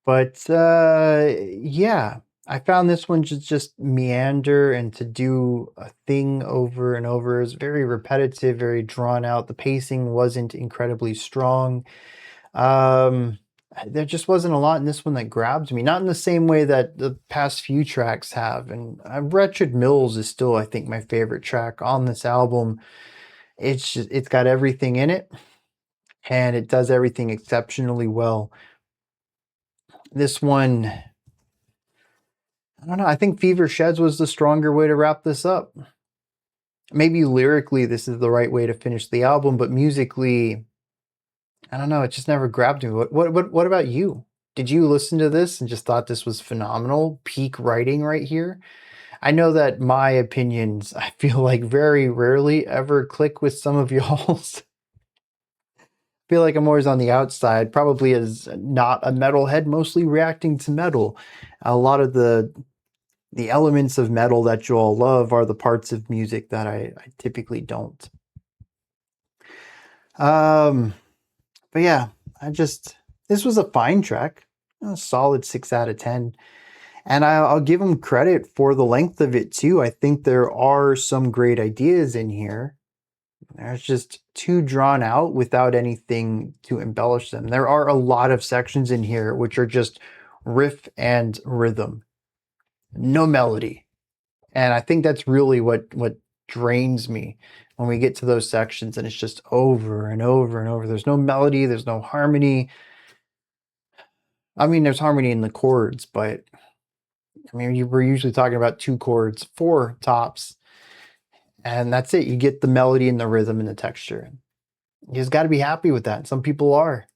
But yeah, I found this one just meander and to do a thing over and over. It was very repetitive, very drawn out. The pacing wasn't incredibly strong. There just wasn't a lot in this one that grabbed me, not in the same way that the past few tracks have. And Wretched Mills is still, I think, my favorite track on this album. It's got everything in it, and it does everything exceptionally well. This one, I don't know. I think Fever Sheds was the stronger way to wrap this up. Maybe lyrically, this is the right way to finish the album, but musically, I don't know. It just never grabbed me. What about you? Did you listen to this and just thought this was phenomenal? Peak writing right here. I know that my opinions, I feel like very rarely ever click with some of y'all's. I feel like I'm always on the outside, probably as not a metalhead, mostly reacting to metal. A lot of the elements of metal that you all love are the parts of music that I typically don't. But yeah, this was a fine track, a solid 6 out of 10. And I'll give them credit for the length of it too. I think there are some great ideas in here. There's just too drawn out without anything to embellish them. There are a lot of sections in here which are just riff and rhythm, no melody. And I think that's really what drains me when we get to those sections and it's just over and over and over. There's no melody, there's no harmony. I mean, there's harmony in the chords, but I mean, we're usually talking about 2 chords, 4 tops, and that's it. You get the melody and the rhythm and the texture. You just got to be happy with that. Some people are.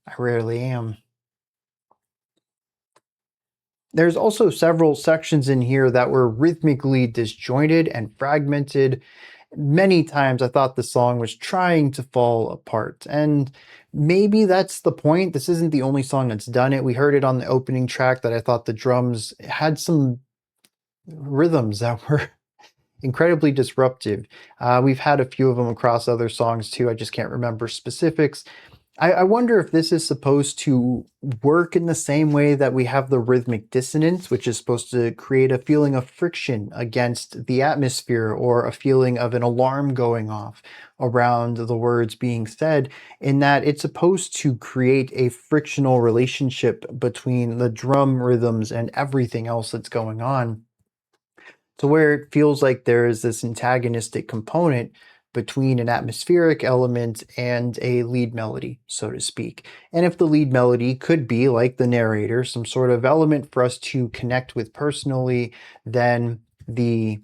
I rarely am. There's also several sections in here that were rhythmically disjointed and fragmented, Many times I thought the song was trying to fall apart, and maybe that's the point. This isn't the only song that's done it. We heard it on the opening track that I thought the drums had some rhythms that were incredibly disruptive. We've had a few of them across other songs too. I just can't remember specifics. I wonder if this is supposed to work in the same way that we have the rhythmic dissonance, which is supposed to create a feeling of friction against the atmosphere or a feeling of an alarm going off around the words being said, in that it's supposed to create a frictional relationship between the drum rhythms and everything else that's going on, to where it feels like there is this antagonistic component between an atmospheric element and a lead melody, so to speak. And if the lead melody could be, like the narrator, some sort of element for us to connect with personally, then the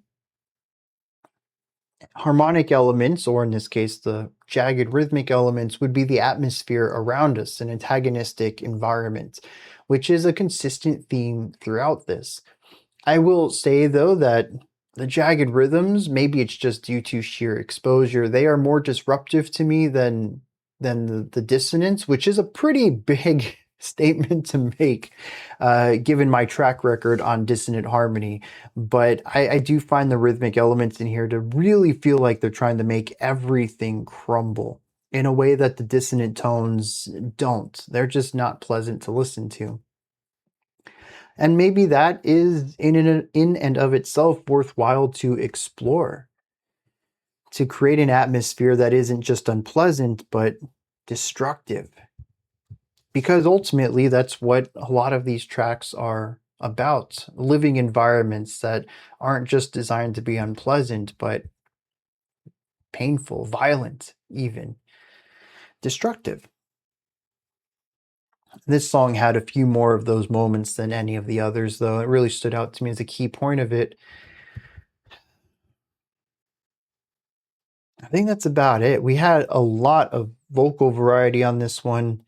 harmonic elements, or in this case, the jagged rhythmic elements, would be the atmosphere around us, an antagonistic environment, which is a consistent theme throughout this. I will say, though, that the jagged rhythms, maybe it's just due to sheer exposure, they are more disruptive to me than the dissonance, which is a pretty big statement to make, given my track record on dissonant harmony. But I do find the rhythmic elements in here to really feel like they're trying to make everything crumble in a way that the dissonant tones don't. They're just not pleasant to listen to. And maybe that is in and of itself worthwhile to explore, to create an atmosphere that isn't just unpleasant, but destructive. Because ultimately, that's what a lot of these tracks are about, living environments that aren't just designed to be unpleasant, but painful, violent, even destructive. This song had a few more of those moments than any of the others, though. It really stood out to me as a key point of it. I think that's about it. We had a lot of vocal variety on this one,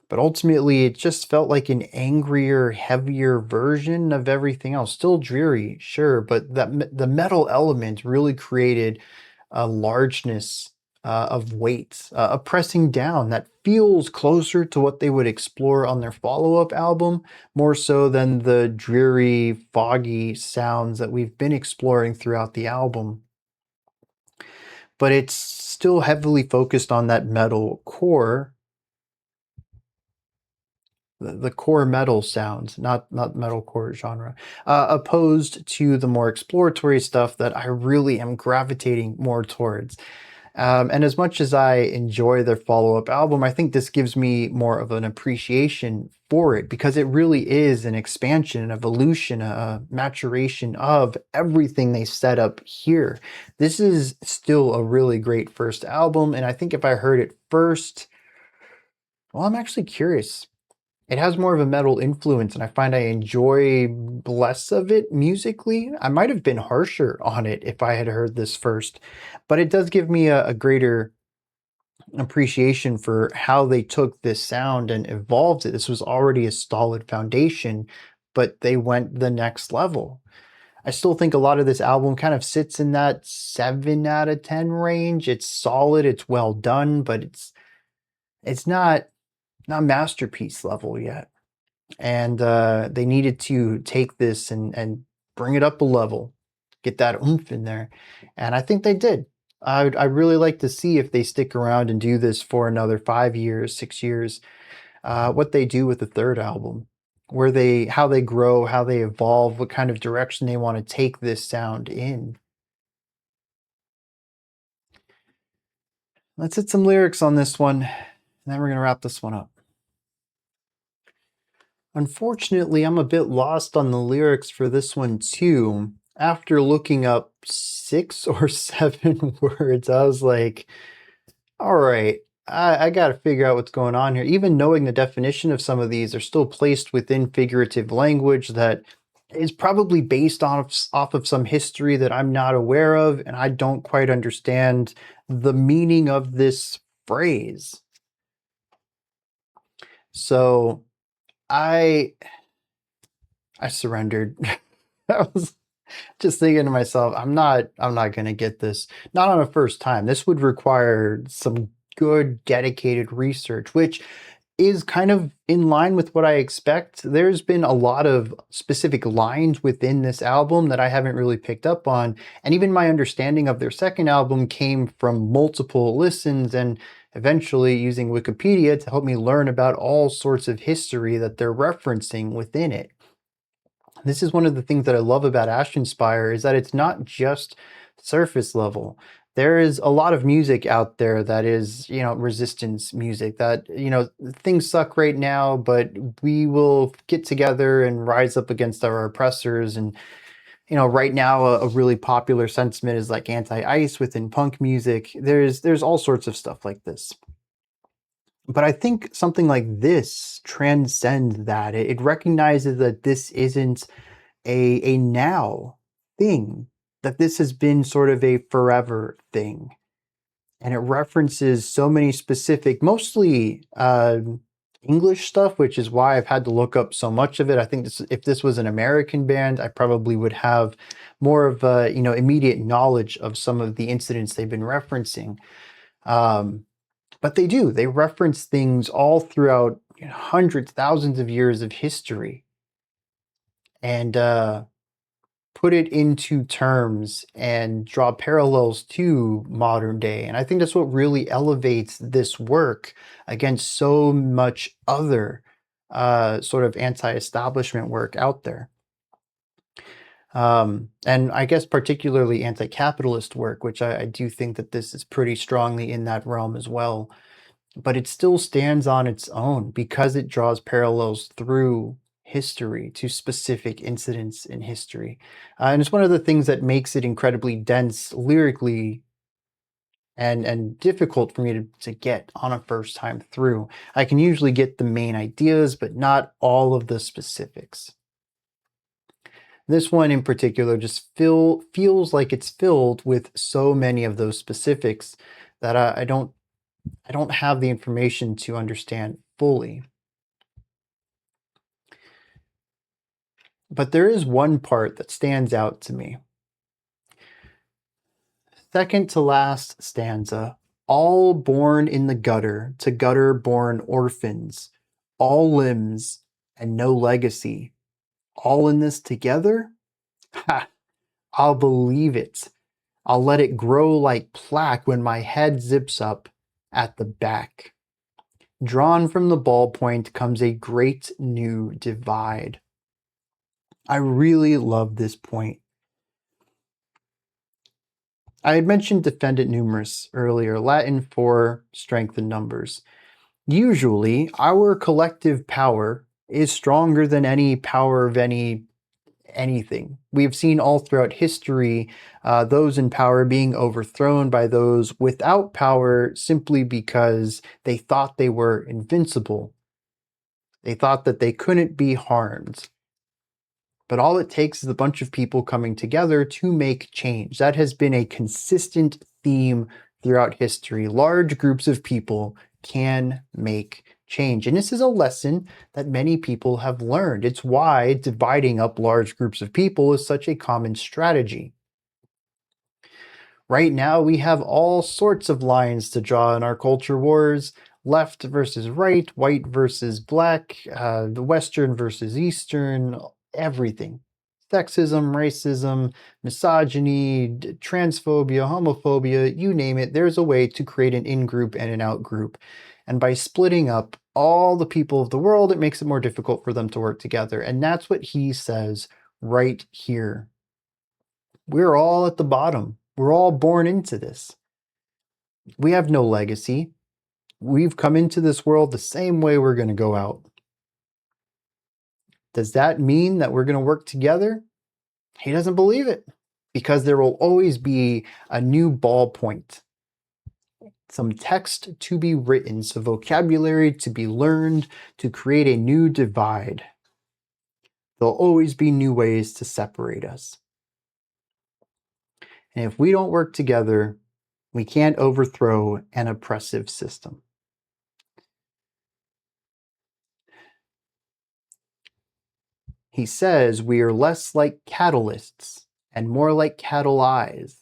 but ultimately it just felt like an angrier, heavier version of everything else. Still dreary, sure, but the metal element really created a largeness of weight, a pressing down that feels closer to what they would explore on their follow-up album, more so than the dreary, foggy sounds that we've been exploring throughout the album. But it's still heavily focused on that metal core, the core metal sounds, not metalcore genre, opposed to the more exploratory stuff that I really am gravitating more towards. And as much as I enjoy their follow-up album, I think this gives me more of an appreciation for it, because it really is an expansion, an evolution, a maturation of everything they set up here. This is still a really great first album, and I think if I heard it first, well, I'm actually curious. It has more of a metal influence, and I find I enjoy less of it musically. I might have been harsher on it if I had heard this first, but it does give me a greater appreciation for how they took this sound and evolved it. This was already a solid foundation, but they went the next level. I still think a lot of this album kind of sits in that 7 out of 10 range. It's solid, it's well done, but it's not masterpiece level yet. And they needed to take this and bring it up a level, get that oomph in there, and I think they did. I'd really like to see if they stick around and do this for another 5 years, 6 years, what they do with the third album, how they grow, how they evolve, what kind of direction they want to take this sound in. Let's hit some lyrics on this one, and then we're going to wrap this one up. Unfortunately, I'm a bit lost on the lyrics for this one too. After looking up 6 or 7 words, I was like, all right, I got to figure out what's going on here. Even knowing the definition of some of these are still placed within figurative language that is probably based off of some history that I'm not aware of, and I don't quite understand the meaning of this phrase. So I surrendered. Just thinking to myself, I'm not gonna get this. Not on a first time. This would require some good dedicated research, which is kind of in line with what I expect. There's been a lot of specific lines within this album that I haven't really picked up on, and even my understanding of their second album came from multiple listens and eventually using Wikipedia to help me learn about all sorts of history that they're referencing within it. This is one of the things that I love about Ashenspire is that it's not just surface level. There is a lot of music out there that is, resistance music that, things suck right now, but we will get together and rise up against our oppressors. And, right now a really popular sentiment is like anti-ice within punk music. There's all sorts of stuff like this. But I think something like this transcends that. It recognizes that this isn't a now thing, that this has been sort of a forever thing. And it references so many specific, mostly English stuff, which is why I've had to look up so much of it. I think if this was an American band, I probably would have more of immediate knowledge of some of the incidents they've been referencing. But they do. They reference things all throughout hundreds, thousands of years of history. And put it into terms and draw parallels to modern day. And I think that's what really elevates this work against so much other sort of anti-establishment work out there. And I guess particularly anti-capitalist work, which I do think that this is pretty strongly in that realm as well. But it still stands on its own because it draws parallels through history to specific incidents in history. And it's one of the things that makes it incredibly dense lyrically and difficult for me to get on a first time through. I can usually get the main ideas, but not all of the specifics. This one in particular just feels like it's filled with so many of those specifics that I don't have the information to understand fully. But there is one part that stands out to me. Second to last stanza, all born in the gutter, to gutter born orphans, all limbs and no legacy, all in this together? Ha! I'll believe it. I'll let it grow like plaque when my head zips up at the back. Drawn from the ballpoint comes a great new divide. I really love this point. I had mentioned defendant numerus earlier, Latin for strength in numbers. Usually, our collective power is stronger than any power of anything. We have seen all throughout history those in power being overthrown by those without power simply because they thought they were invincible. They thought that they couldn't be harmed. But all it takes is a bunch of people coming together to make change. That has been a consistent theme throughout history. Large groups of people can make change. And this is a lesson that many people have learned. It's why dividing up large groups of people is such a common strategy. Right now, we have all sorts of lines to draw in our culture wars. Left versus right, white versus black, the Western versus Eastern, everything. Sexism, racism, misogyny, transphobia, homophobia, you name it, there's a way to create an in-group and an out-group. And by splitting up all the people of the world, it makes it more difficult for them to work together. And that's what he says right here. We're all at the bottom. We're all born into this. We have no legacy. We've come into this world the same way we're going to go out. Does that mean that we're going to work together? He doesn't believe it because there will always be a new ballpoint, some text to be written, some vocabulary to be learned to create a new divide. There'll always be new ways to separate us. And if we don't work together, we can't overthrow an oppressive system. He says we are less like catalysts and more like cattle eyes.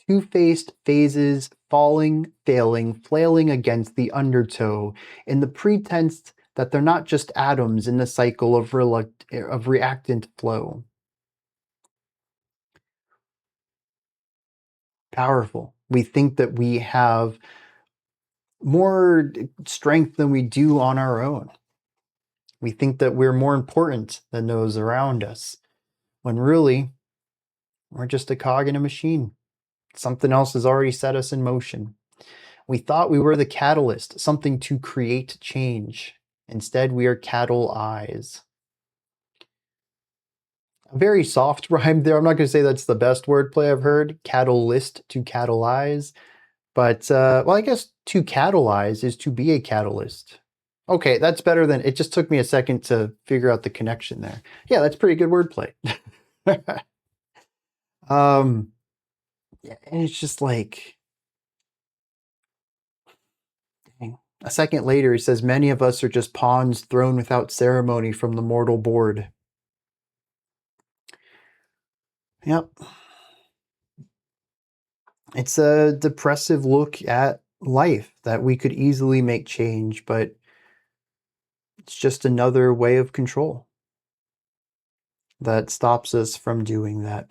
Two-faced phases, falling, failing, flailing against the undertow, in the pretense that they're not just atoms in the cycle of reactant flow. Powerful. We think that we have more strength than we do on our own. We think that we're more important than those around us, when really, we're just a cog in a machine. Something else has already set us in motion. We thought we were the catalyst, something to create change. Instead, we are cattle eyes. A very soft rhyme there. I'm not going to say that's the best wordplay I've heard. Catalyst to cattle eyes. But, well, I guess to catalyze is to be a catalyst. Okay, that's better than... It just took me a second to figure out the connection there. Yeah, that's pretty good wordplay. Yeah, and it's just like... Dang. A second later, he says, many of us are just pawns thrown without ceremony from the mortal board. Yep. It's a depressive look at life that we could easily make change, but it's just another way of control that stops us from doing that.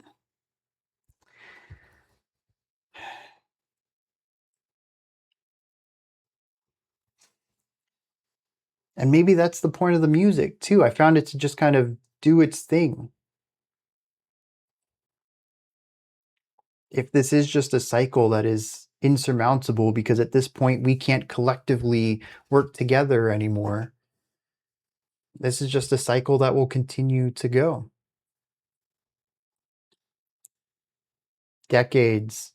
And maybe that's the point of the music too. I found it to just kind of do its thing. If this is just a cycle that is insurmountable because at this point we can't collectively work together anymore, this is just a cycle that will continue to go. Decades,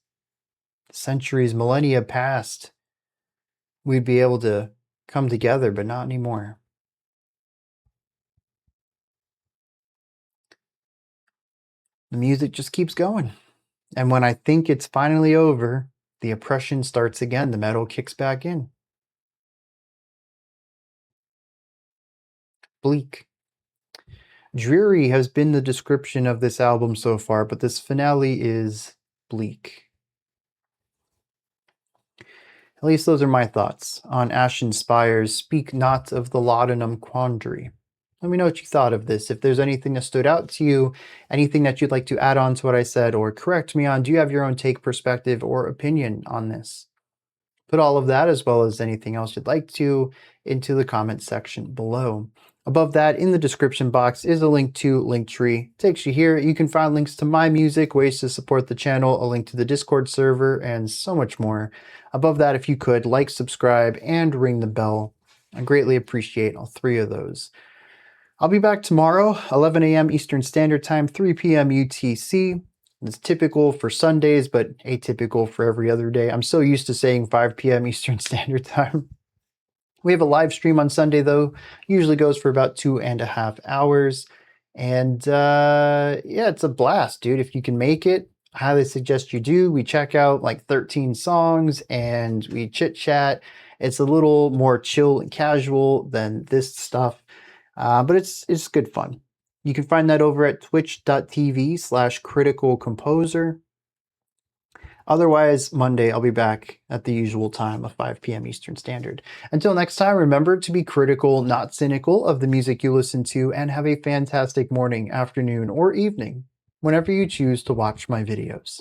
centuries, millennia past, we'd be able to come together, but not anymore. The music just keeps going. And when I think it's finally over, the oppression starts again. The metal kicks back in. Bleak. Dreary has been the description of this album so far, but this finale is bleak. At least those are my thoughts on Ashenspire's Speak Not of the Laudanum Quandary. Let me know what you thought of this. If there's anything that stood out to you, anything that you'd like to add on to what I said or correct me on, do you have your own take, perspective, or opinion on this? Put all of that, as well as anything else you'd like to, into the comment section below. Above that, in the description box, is a link to Linktree. Takes you here. You can find links to my music, ways to support the channel, a link to the Discord server, and so much more. Above that, if you could, like, subscribe, and ring the bell. I greatly appreciate all three of those. I'll be back tomorrow, 11 a.m. Eastern Standard Time, 3 p.m. UTC. It's typical for Sundays, but atypical for every other day. I'm so used to saying 5 p.m. Eastern Standard Time. We have a live stream on Sunday, though. Usually goes for about 2.5 hours. And yeah, it's a blast, dude. If you can make it, I highly suggest you do. We check out like 13 songs and we chit-chat. It's a little more chill and casual than this stuff. But it's good fun. You can find that over at twitch.tv/criticalcomposer. Otherwise, Monday, I'll be back at the usual time of 5 p.m. Eastern Standard. Until next time, remember to be critical, not cynical, of the music you listen to, and have a fantastic morning, afternoon, or evening, whenever you choose to watch my videos.